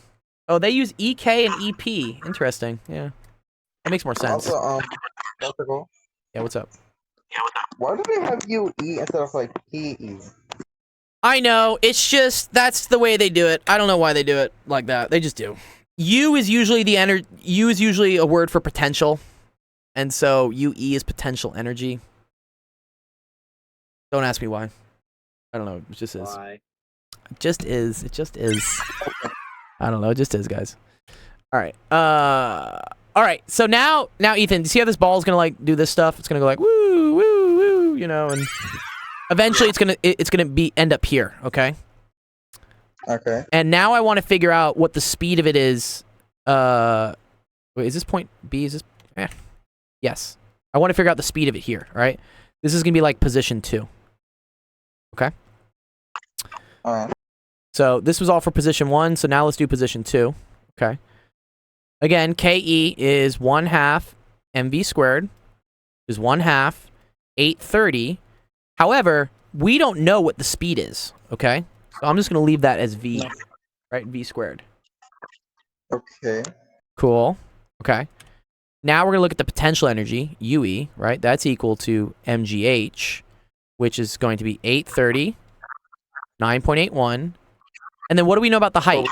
S1: Oh, they use EK and EP. Interesting. Yeah. That makes more sense.
S9: Also, Dr. Go?
S1: Yeah, what's up?
S9: Why do they have UE instead of like PE?
S1: I know. It's just, that's the way they do it. I don't know why they do it like that. They just do. U is usually U is usually a word for potential. And so UE is potential energy. Don't ask me why. I don't know. It just is.
S7: Why?
S1: It just is. It just is. I don't know. It just is, guys. All right. All right. So now, Ethan, do you see how this ball is gonna like do this stuff? It's gonna go like woo, woo, woo, you know, and eventually it's gonna end up here. Okay.
S9: Okay.
S1: And now I want to figure out what the speed of it is. Wait, is this point B? Is this? Yes. I want to figure out the speed of it here. All right. This is gonna be like position 2. Okay.
S9: All right.
S1: So this was all for position 1. So now let's do position 2. Okay. Again, KE is 1/2 mv squared is 1/2 830. However, we don't know what the speed is, okay? So I'm just going to leave that as v, right? V squared.
S9: Okay.
S1: Cool. Okay. Now we're going to look at the potential energy, UE, right? That's equal to mgh, which is going to be 830, 9.81. And then what do we know about the height?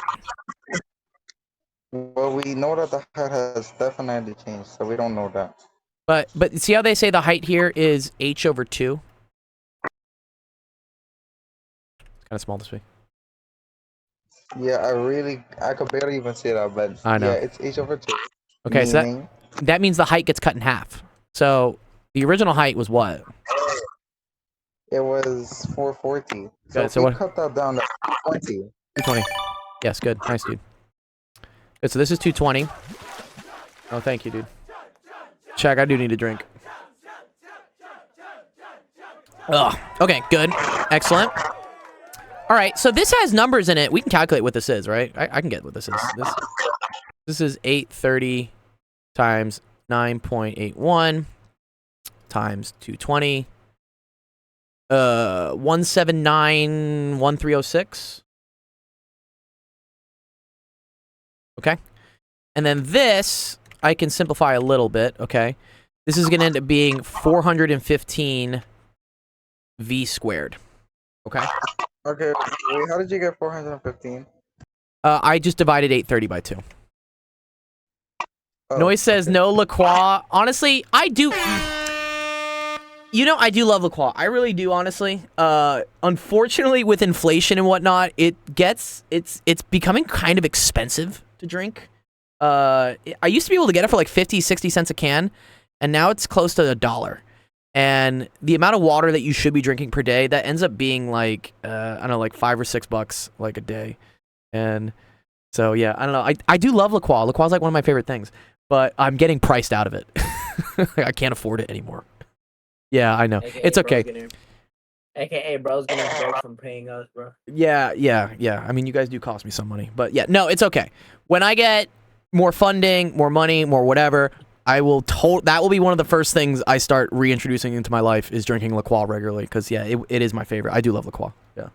S9: Well, we know that the height has definitely changed, so we don't know that.
S1: But see how they say the height here is h over 2? It's kind of small this way.
S9: Yeah, I could barely even see that, but
S1: I know.
S9: yeah, it's h over 2.
S1: Okay, so
S9: Meaning,
S1: that means the height gets cut in half. So the original height was what?
S9: it was 440. So
S1: Good,
S9: if
S1: so
S9: we
S1: what-
S9: cut that down to 20.
S1: 220. Yes, good. Nice, dude. Good, so this is 220. Oh, thank you, dude. Check, I do need a drink. Ugh. Okay, good. Excellent. All right, so this has numbers in it. We can calculate what this is, right? I can get what this is. This is 830 times 9.81 times 220. 1791306. Okay. And then this, I can simplify a little bit, okay? This is going to end up being 415 v squared. Okay?
S9: Okay, wait, how did you get 415?
S1: I just divided 830 by 2.
S9: Oh,
S1: Noise says
S9: okay.
S1: no LaCroix. Honestly, I do... You know, I do love LaCroix. I really do, honestly. Unfortunately, with inflation and whatnot, it's becoming kind of expensive to drink. I used to be able to get it for like 50, 60 cents a can, and now it's close to $1. And the amount of water that you should be drinking per day, that ends up being like, I don't know, like $5 or $6 like a day. And so, yeah, I don't know. I do love LaCroix. LaCroix is like one of my favorite things, but I'm getting priced out of it. I can't afford it anymore. Yeah, I know.
S7: AKA
S1: It's okay.
S7: AKA bro's gonna break from paying us, bro.
S1: Yeah. I mean, you guys do cost me some money, but yeah, no, it's okay. When I get more funding, more money, more whatever, I will that will be one of the first things I start reintroducing into my life is drinking LaCroix regularly, because yeah, it is my favorite. I do love LaCroix. Yeah.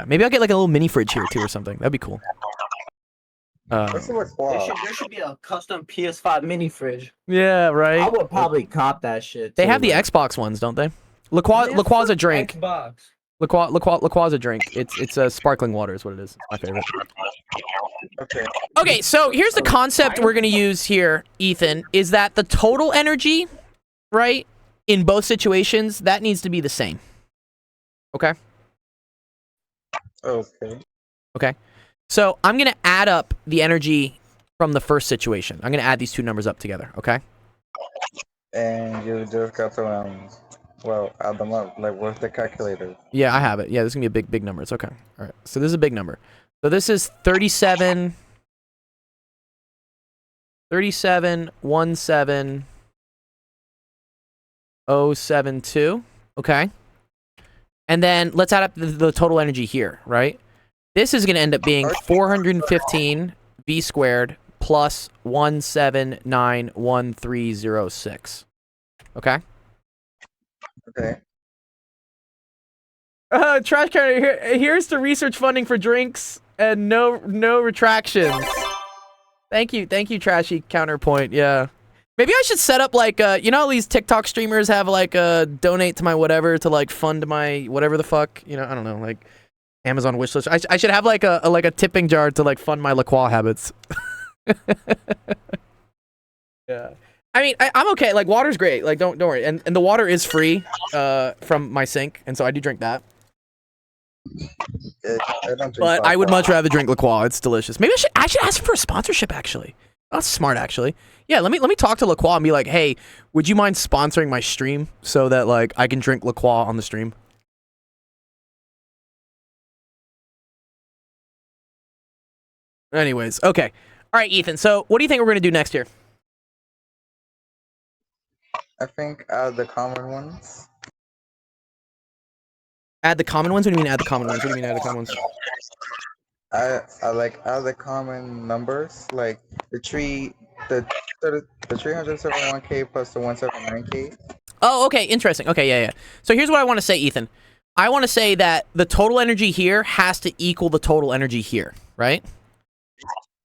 S1: Maybe I'll get like a little mini fridge here too or something. That'd be cool.
S9: What's the LaCroix?
S7: There should be a custom PS5 mini fridge.
S1: Yeah, right.
S7: I would probably cop that shit.
S1: They
S7: too,
S1: have the
S7: like-
S1: Xbox ones, don't they? LaCroix is a drink.
S7: Xbox.
S1: LaCroix is a drink. It's a sparkling water is what it is. It's my favorite.
S9: Okay.
S1: Okay, so here's the concept we're going to use here, Ethan, is that the total energy, right, in both situations, that needs to be the same. Okay?
S9: Okay.
S1: So I'm going to add up the energy from the first situation. I'm going to add these two numbers up together, okay?
S9: And you just got to add them up, like with the calculator.
S1: Yeah, I have it. Yeah, this is going to be a big number. It's okay. All right, so this is a big number. So this is 37,17072. Okay. And then let's add up the total energy here, right? This is going to end up being 415 v squared plus 1791306. Okay?
S9: Okay.
S1: Trash can. Here's the research funding for drinks and no retractions. Thank you, Trashy Counterpoint. Yeah. Maybe I should set up like you know how these TikTok streamers have like donate to my whatever to like fund my whatever the fuck, you know, I don't know, like Amazon wishlist. I should have like a tipping jar to like fund my LaCroix habits. Yeah. I mean, I'm okay. Like water's great. Like don't worry. And the water is free from my sink, and so I do drink that.
S9: I don't drink
S1: But I would
S9: LaCroix.
S1: much rather drink LaCroix. It's delicious. Maybe I should ask for a sponsorship actually. That's smart actually. Yeah, let me talk to LaCroix and be like, "Hey, would you mind sponsoring my stream so that like I can drink LaCroix on the stream?" Anyways, okay. All right, Ethan. So, what do you think we're going to do next year?
S9: I think add the common ones.
S1: Add the common ones? What do you mean add the common ones? What do you mean add the common ones?
S9: I like add the common numbers, like the the 371K plus the 179K.
S1: Oh, okay, interesting. Okay, yeah. So here's what I want to say, Ethan. I want to say that the total energy here has to equal the total energy here, right?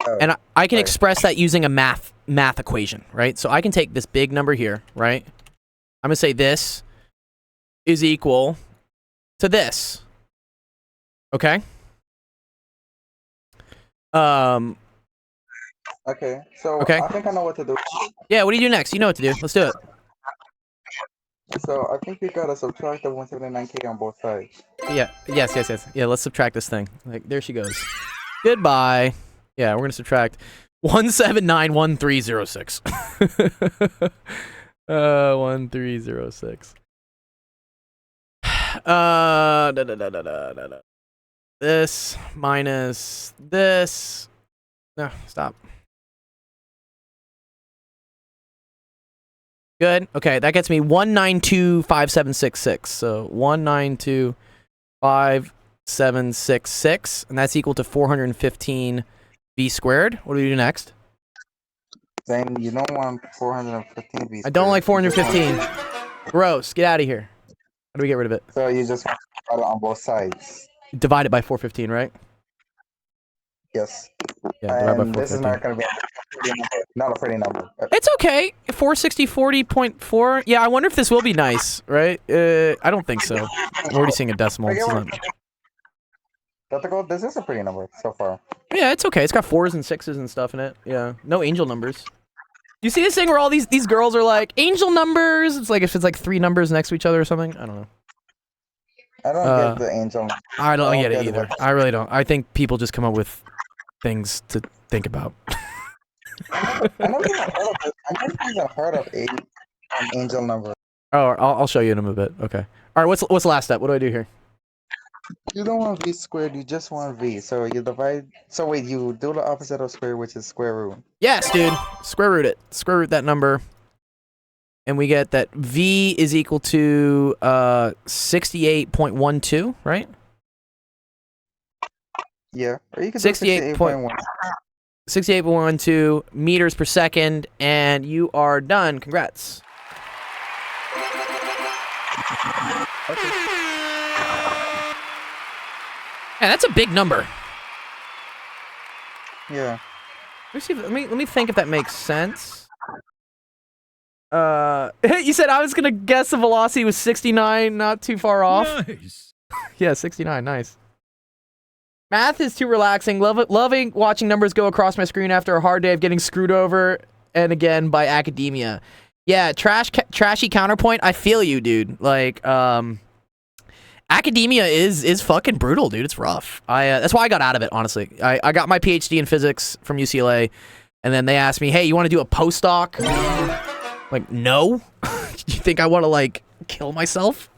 S9: Oh,
S1: And I can
S9: right.
S1: express that using a math equation, right? So I can take this big number here, right? I'm gonna say this is equal to this. Okay.
S9: Okay, so
S1: Okay.
S9: I think I know what to do.
S1: Yeah. What do you do next? You know what to do. Let's do it.
S9: So I think you gotta subtract the 179K on both sides.
S1: Yeah. Yes. Yeah. Let's subtract this thing. Like there she goes. Goodbye. Yeah. We're gonna subtract 1791306. 1306. This minus this. No, stop. Good. Okay, that gets me 1925766. So 1925766, and that's equal to 415 v squared. What do we do next?
S9: Then you don't want 415 V.
S1: I don't like
S9: squared, you just want-
S1: 415. Gross. Get out of here. How do we get rid of it?
S9: So you just want to divide it on both sides.
S1: Divide it by 415, right?
S9: Yes.
S1: Yeah, divide by
S9: And this is
S1: 415.
S9: not gonna be not a pretty number.
S1: It's okay. 46040.4. Yeah, I wonder if this will be nice, right? I don't think so. I'm already seeing a decimal. This is not-
S9: This is a pretty number so far.
S1: Yeah, it's okay. It's got 4s and 6s and stuff in it. Yeah, no angel numbers. You see this thing where all these girls are like angel numbers? It's like if it's like 3 numbers next to each other or something. I don't know.
S9: I don't get the angel.
S1: I don't get it
S9: get
S1: either.
S9: what-
S1: I really don't. I think people just come up with things to think about.
S9: I never even heard of it. I never even heard of an angel number.
S1: Oh, I'll show you in a bit. Okay. All right. What's the last step? What do I do here?
S9: You don't want V squared, you just want V. So you divide. So wait, you do the opposite of square, which is square root.
S1: Yes, dude. Square root it. Square root that number. And we get that V is equal to 68.12, right?
S9: Yeah. Or you could
S1: 68
S9: do 68.1.
S1: 68.12 meters per second, and you are done. Congrats.
S9: Okay.
S1: Yeah, that's a big number.
S9: Yeah.
S1: Let me think if that makes sense. You said I was gonna guess the velocity was 69, not too far off.
S4: Nice.
S1: Yeah, 69, nice. Math is too relaxing. Loving watching numbers go across my screen after a hard day of getting screwed over and again by academia. Yeah, trashy counterpoint. I feel you, dude. Like, academia is fucking brutal, dude. It's rough. That's why I got out of it, honestly. I got my PhD in physics from UCLA, and then they asked me, hey, you want to do a postdoc? Like, no. You think I want to, like, kill myself?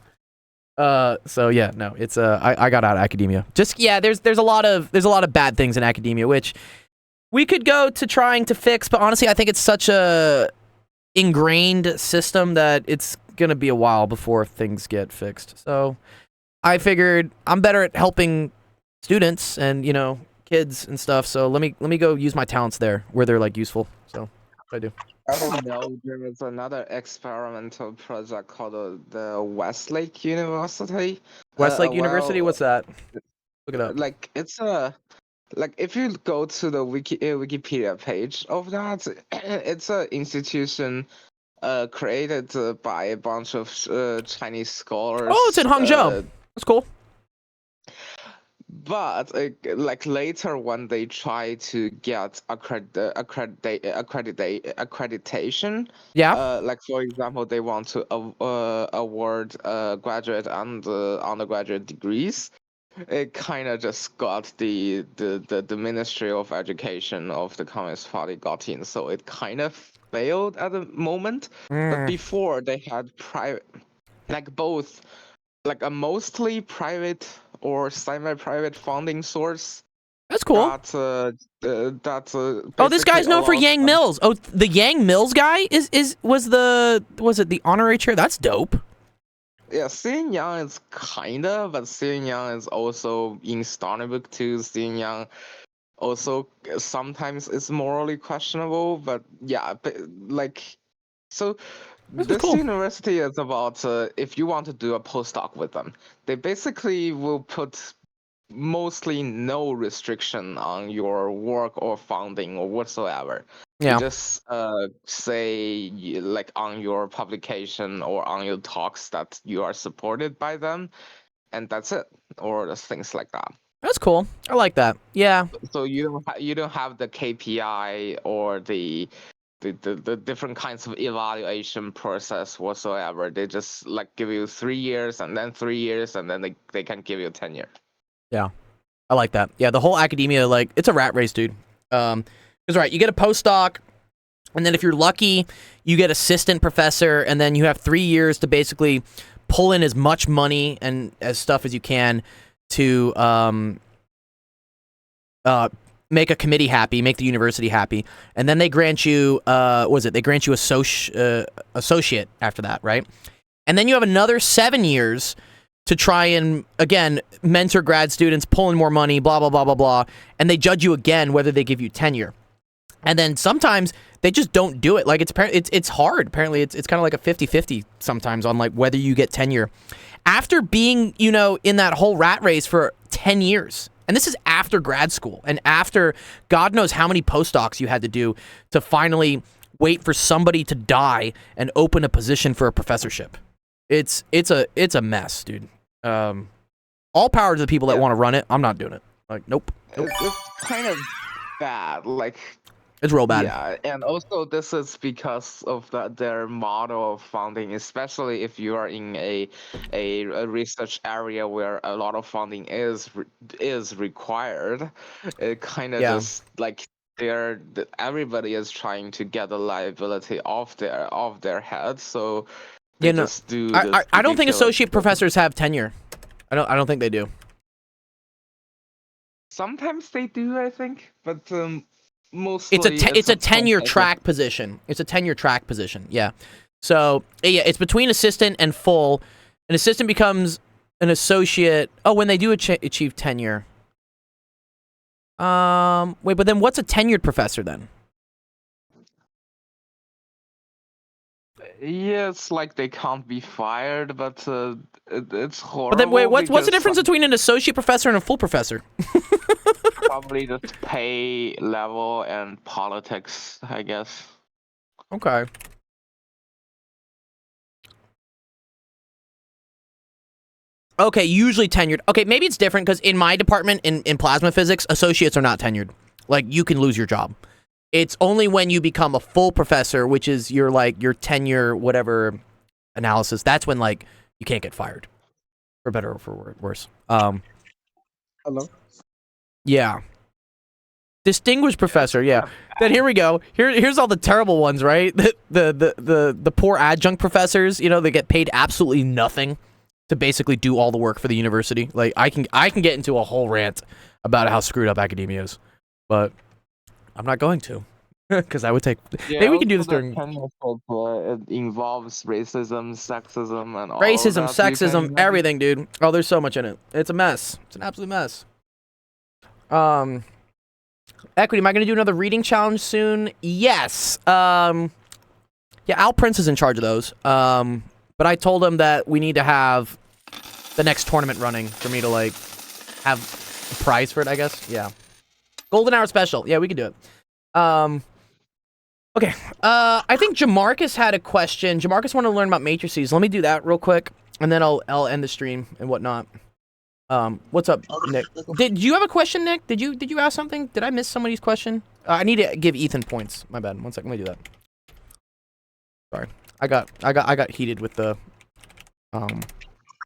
S1: So yeah, no, it's I got out of academia. Just yeah, there's a lot of bad things in academia which we could go to trying to fix, but honestly I think it's such a ingrained system that it's gonna be a while before things get fixed. So I figured I'm better at helping students and, you know, kids and stuff, so let me go use my talents there where they're like useful. So what I do.
S3: No, there is another experimental project called the Westlake University.
S1: Westlake University, what's that? Look it up.
S3: Like it's a like if you go to the Wikipedia page of that, it's an institution created by a bunch of Chinese scholars.
S1: Oh, it's in Hangzhou. That's cool.
S3: But like later when they try to get accreditation,
S1: Yeah.
S3: like for example, they want to award graduate and undergraduate degrees. It kind of just got the Ministry of Education of the Communist Party got in, so it kind of failed at the moment. But before they had private, like both, like a mostly private or semi-private funding source.
S1: That's cool.
S3: Oh,
S1: this guy's known for Yang Mills. Oh, the Yang Mills guy was it the honorary chair? That's dope.
S3: Yeah, Xin Yang is kinda, but Xin Yang is also in Stony Brook too. Xin Yang also sometimes it's morally questionable. But yeah, like so.
S1: This is
S3: This
S1: cool.
S3: university is about if you want to do a postdoc with them, they basically will put mostly no restriction on your work or funding or whatsoever.
S1: Yeah.
S3: You just say like on your publication or on your talks that you are supported by them, and that's it, or just things like that.
S1: That's cool. I like that. Yeah.
S3: So you don't have the KPI or the different kinds of evaluation process whatsoever. They just like give you 3 years and then 3 years and then they can give you tenure.
S1: Yeah. I like that. Yeah, the whole academia, like, it's a rat race, dude. Because, right, you get a postdoc, and then if you're lucky, you get assistant professor, and then you have 3 years to basically pull in as much money and as stuff as you can to make a committee happy, make the university happy, and then they grant you, they grant you associate after that, right? And then you have another 7 years to try and, again, mentor grad students, pull in more money, blah, blah, blah, blah, blah, and they judge you again whether they give you tenure. And then sometimes they just don't do it. Like, it's hard. Apparently, it's kind of like a 50-50 sometimes on, like, whether you get tenure. After being, you know, in that whole rat race for 10 years, and this is after grad school, and after God knows how many postdocs you had to do to finally wait for somebody to die and open a position for a professorship. It's a mess, dude. All power to the people that want to run it. I'm not doing it. Like, nope.
S3: It's kind of bad. Like,
S1: it's real bad.
S3: Yeah, and also this is because of their model of funding, especially if you are in a research area where a lot of funding is required. It kind of just like everybody is trying to get the liability off their head, so they just do.
S1: I don't think associate professors have tenure. I don't think they do.
S3: Sometimes they do, I think, but mostly
S1: it's a tenure track position. It's a tenure track position. Yeah. So yeah, it's between assistant and full. An assistant becomes an associate. Oh, when they do achieve tenure. Wait, but then what's a tenured professor then?
S3: Yeah, it's like they can't be fired, but it's horrible.
S1: But then wait, what's the difference between an associate professor and a full professor?
S3: Probably just pay level and politics, I guess.
S1: Okay. Okay, usually tenured. Okay, maybe it's different because in my department, in plasma physics, associates are not tenured. Like, you can lose your job. It's only when you become a full professor, which is your tenure, whatever analysis, that's when, like, you can't get fired. For better or for worse.
S9: Hello?
S1: Yeah. Distinguished professor, yeah. Then here we go. Here's all the terrible ones, right? The poor adjunct professors, you know, they get paid absolutely nothing to basically do all the work for the university. Like, I can get into a whole rant about how screwed up academia is, but I'm not going to, because I would take.
S3: Yeah,
S1: maybe we can do this during.
S3: It involves racism, sexism, and all
S1: Racism,
S3: of that.
S1: sexism, everything, dude. Oh, there's so much in it. It's a mess. It's an absolute mess. Equity, am I going to do another reading challenge soon? Yes. Yeah, Al Prince is in charge of those. But I told him that we need to have the next tournament running for me to, like, have a prize for it, I guess. Yeah. Golden Hour special. Yeah, we can do it. Okay. I think Jamarcus had a question. Jamarcus wanted to learn about matrices. Let me do that real quick, and then I'll end the stream and whatnot. What's up, Nick? Did you have a question, Nick? Did you ask something? Did I miss somebody's question? I need to give Ethan points. My bad. 1 second. Let me do that. Sorry. I got heated with the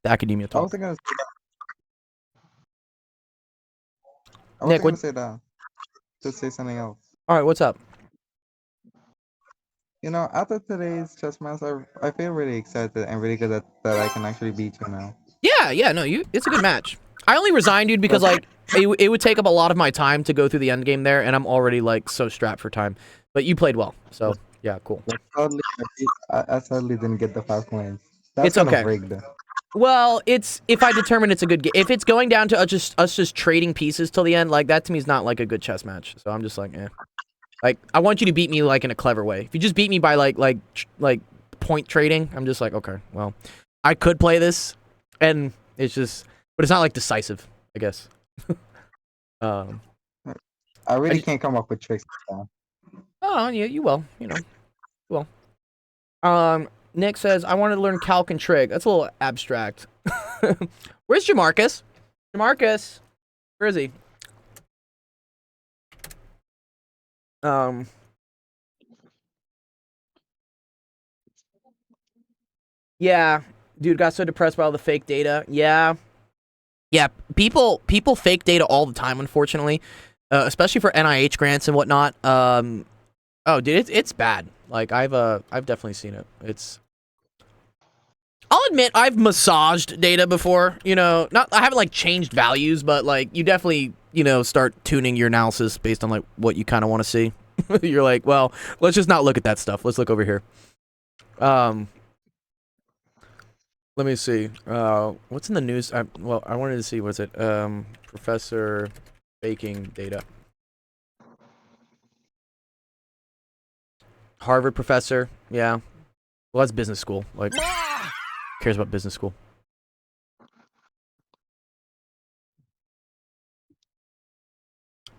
S1: academia talk.
S9: I wasn't gonna
S1: Nick,
S9: say that. Just say something else.
S1: All right, what's up?
S9: You know, after today's chess match, I feel really excited and really good that I can actually beat you now.
S1: Yeah, no, it's a good match. I only resigned, dude, because like it would take up a lot of my time to go through the end game there, and I'm already like so strapped for time. But you played well, so yeah, cool.
S9: I sadly didn't get the 5 points. That's
S1: It's okay.
S9: Rigged.
S1: Well, it's if I determine it's a good game. If it's going down to us just trading pieces till the end, like that to me is not like a good chess match. So I'm just like, eh. Like I want you to beat me like in a clever way. If you just beat me by like point trading, I'm just like, okay, well, I could play this, and it's just, but it's not like decisive, I guess. um,
S9: I really
S1: just-
S9: can't come up with tricks.
S1: oh yeah, you will, you know, you will. Nick says I wanted to learn calc and trig. That's a little abstract. Where's Jamarcus? Jamarcus, where is he? Yeah, dude, got so depressed by all the fake data. Yeah, people fake data all the time, unfortunately, especially for NIH grants and whatnot. Oh, dude, it's bad. Like I've definitely seen it. I'll admit I've massaged data before. You know, not I haven't like changed values, but like you definitely start tuning your analysis based on like what you kind of want to see. You're like, well, let's just not look at that stuff. Let's look over here. Let me see. What's in the news? I wanted to see. What's it? Professor faking data. Harvard professor. Yeah. Well, that's business school. Like, cares about business school.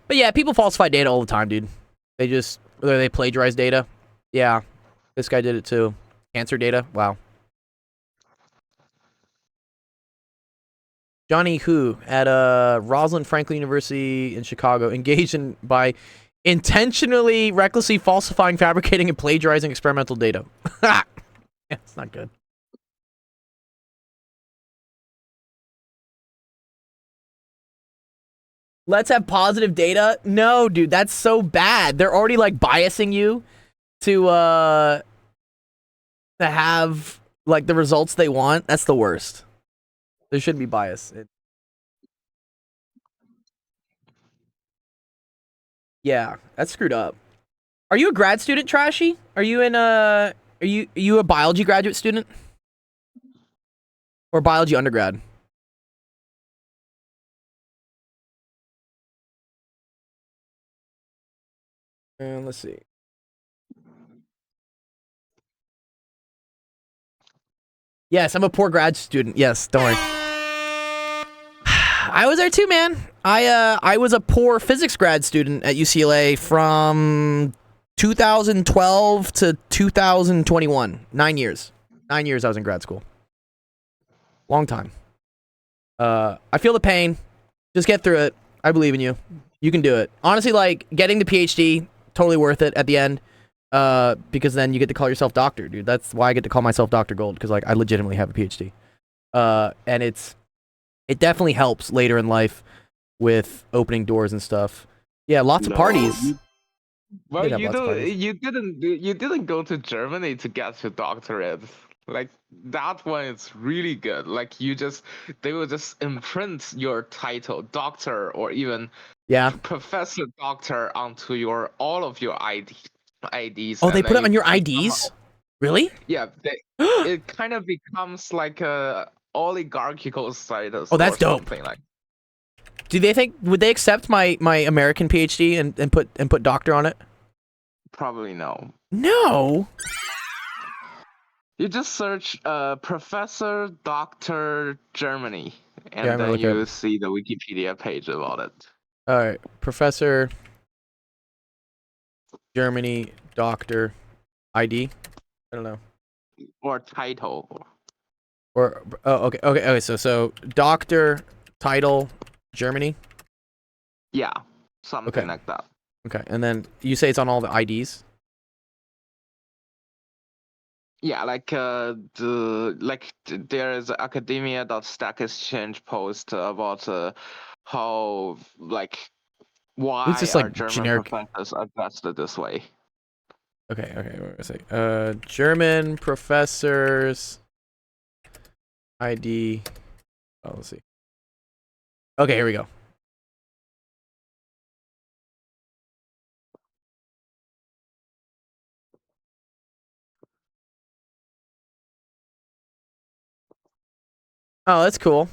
S1: But yeah, people falsify data all the time, dude. Whether they plagiarize data. Yeah. This guy did it too. Cancer data. Wow. Johnny Hu at Rosalind Franklin University in Chicago engaged in by intentionally, recklessly falsifying, fabricating, and plagiarizing experimental data. Yeah, it's not good. Let's have positive data. No, dude, that's so bad. They're already like biasing you to have like the results they want. That's the worst. There shouldn't be bias. Yeah, that's screwed up. Are you a grad student, Trashy? Are you in are you a biology graduate student? Or biology undergrad? And let's see. Yes, I'm a poor grad student. Yes, don't worry. I was there too, man. I was a poor physics grad student at UCLA from 2012 to 2021. 9 years. 9 years I was in grad school. Long time. I feel the pain. Just get through it. I believe in you. You can do it. Honestly, like getting the PhD, totally worth it at the end. Because then you get to call yourself doctor, dude. That's why I get to call myself Dr. Gold, because like I legitimately have a PhD. And it definitely helps later in life with opening doors and stuff. Yeah, lots of parties.
S10: Well,
S1: Did have lots of parties.
S10: you didn't go to Germany to get your doctorate. Like that one is really good. Like they will just imprint your title, doctor, or even
S1: Yeah.
S10: professor, doctor, onto all of your IDs.
S1: Oh, they
S10: and
S1: put
S10: then
S1: it on your
S10: become
S1: IDs? Really?
S10: Yeah, it kind of becomes like a oligarchical status.
S1: Oh, that's
S10: or
S1: dope.
S10: something like.
S1: Would they accept my American PhD and put doctor on it?
S10: Probably no.
S1: No.
S10: You just search Professor Doctor Germany, and
S1: Yeah, I'm gonna
S10: then
S1: look
S10: you
S1: up.
S10: see the Wikipedia page about it.
S1: All right, Professor Germany Doctor ID. I don't know.
S10: Or title.
S1: Or okay. So Doctor title Germany.
S10: Yeah, something
S1: Okay.
S10: like that.
S1: Okay, and then you say it's on all the IDs.
S10: Yeah, like there is academia.stack exchange post about how like
S1: It's
S10: why
S1: just
S10: are
S1: like
S10: German
S1: generic.
S10: professors addressed this way.
S1: Okay. Wait a second. German professors ID. Oh, let's see. Okay, here we go. Oh, that's cool.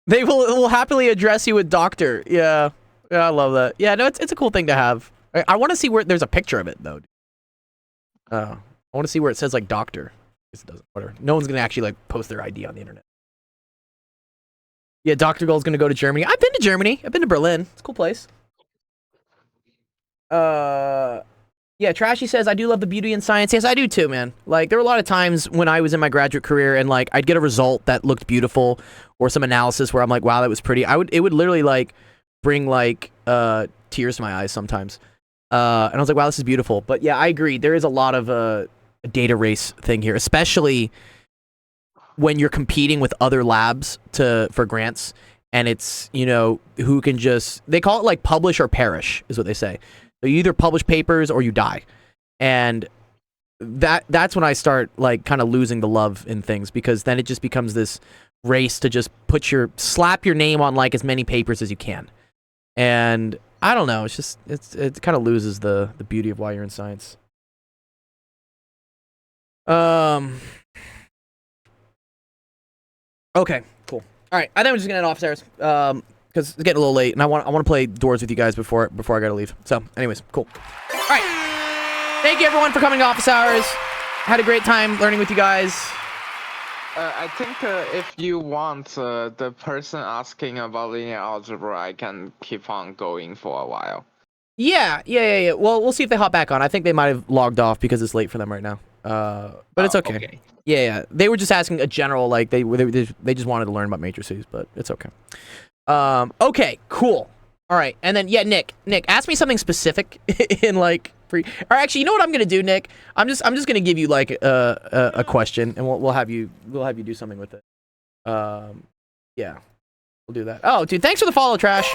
S1: They will happily address you with doctor. Yeah. Yeah, I love that. Yeah, no, it's a cool thing to have. I want to see where there's a picture of it though. I want to see where it says like doctor. It doesn't. Whatever. No one's gonna actually like post their ID on the internet. Yeah, Dr. Gold's gonna go to Germany. I've been to Germany. I've been to Berlin. It's a cool place. Yeah, Trashy says, I do love the beauty in science. Yes, I do too, man. Like, there were a lot of times when I was in my graduate career and, like, I'd get a result that looked beautiful or some analysis where I'm like, wow, that was pretty. It would literally, like, bring, like, tears to my eyes sometimes. And I was like, wow, this is beautiful. But, yeah, I agree. There is a lot of a data race thing here, especially when you're competing with other labs for grants. And it's, you know, who can just... They call it, like, publish or perish is what they say. So you either publish papers or you die. And that's when I start like kind of losing the love in things, because then it just becomes this race to just slap your name on like as many papers as you can. And I don't know, it kind of loses the beauty of why you're in science. Okay, cool. All right, I think we're just gonna end office hours. Because it's getting a little late, and I want to play Doors with you guys before I gotta leave. So, anyways, cool. All right, thank you everyone for coming to office hours. Had a great time learning with you guys.
S10: I think if you want the person asking about linear algebra, I can keep on going for a while.
S1: Yeah. Well, we'll see if they hop back on. I think they might have logged off because it's late for them right now. But it's okay. Yeah. They were just asking a general, like they just wanted to learn about matrices, but it's okay. Okay, cool. All right, and then yeah, Nick, ask me something specific in like free. Or actually, you know what I'm gonna do, Nick? I'm just gonna give you like a question, and we'll have you do something with it. Yeah, we'll do that. Oh, dude, thanks for the follow, Trash.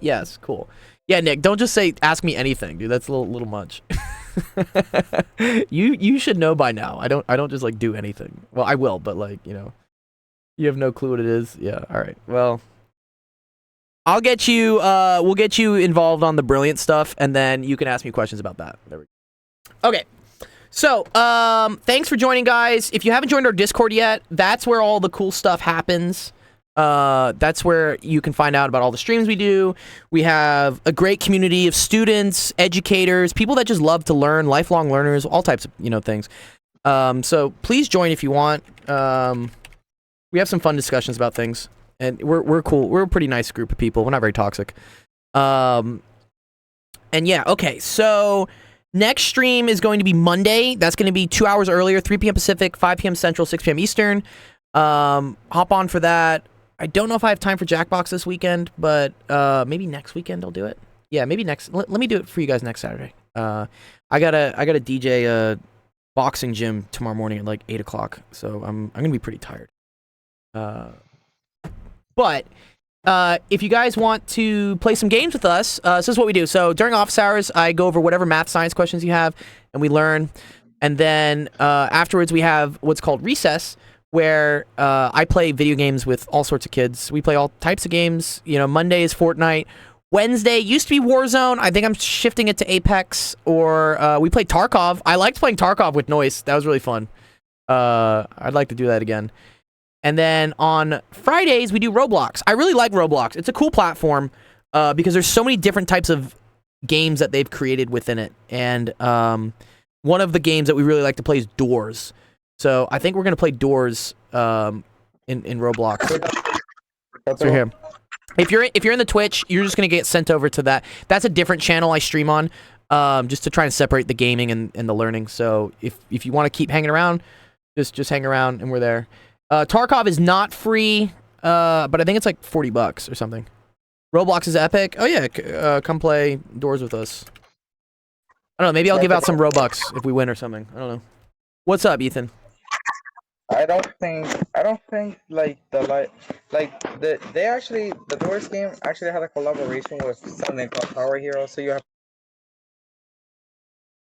S1: Yes, cool. Yeah, Nick, don't just say ask me anything, dude. That's a little much. You should know by now. I don't just like do anything. Well, I will, but like, you know. You have no clue what it is? Yeah, all right. Well, I'll get you, we'll get you involved on the brilliant stuff, and then you can ask me questions about that. There we go. Okay. So, thanks for joining, guys. If you haven't joined our Discord yet, that's where all the cool stuff happens. That's where you can find out about all the streams we do. We have a great community of students, educators, people that just love to learn, lifelong learners, all types of, you know, things. So please join if you want. We have some fun discussions about things, and we're cool. We're a pretty nice group of people. We're not very toxic. And yeah, okay. So next stream is going to be Monday. That's going to be 2 hours earlier, 3 p.m. Pacific, 5 p.m. Central, 6 p.m. Eastern. Hop on for that. I don't know if I have time for Jackbox this weekend, but maybe next weekend I'll do it. Yeah, maybe next. Let me do it for you guys next Saturday. I gotta DJ boxing gym tomorrow morning at like 8 o'clock, so I'm gonna be pretty tired. But if you guys want to play some games with us, this is what we do. So during office hours, I go over whatever math science questions you have, and we learn. And then afterwards, we have what's called recess, where I play video games with all sorts of kids. We play all types of games. You know, Monday is Fortnite. Wednesday used to be Warzone. I think I'm shifting it to Apex. Or we played Tarkov. I liked playing Tarkov with Noise. That was really fun. I'd like to do that again. And then on Fridays, we do Roblox. I really like Roblox. It's a cool platform because there's so many different types of games that they've created within it. And one of the games that we really like to play is Doors. So I think we're going to play Doors in Roblox. That's right here. If you're in the Twitch, you're just going to get sent over to that. That's a different channel I stream on just to try and separate the gaming and the learning. So if you want to keep hanging around, just hang around and we're there. Tarkov is not free, but I think it's like $40 or something. Roblox is epic. Oh yeah, come play Doors with us. I don't know, maybe I'll give out some Robux if we win or something. I don't know. What's up, Ethan?
S9: I don't think like the Doors game actually had a collaboration with something called Power Hero, so you have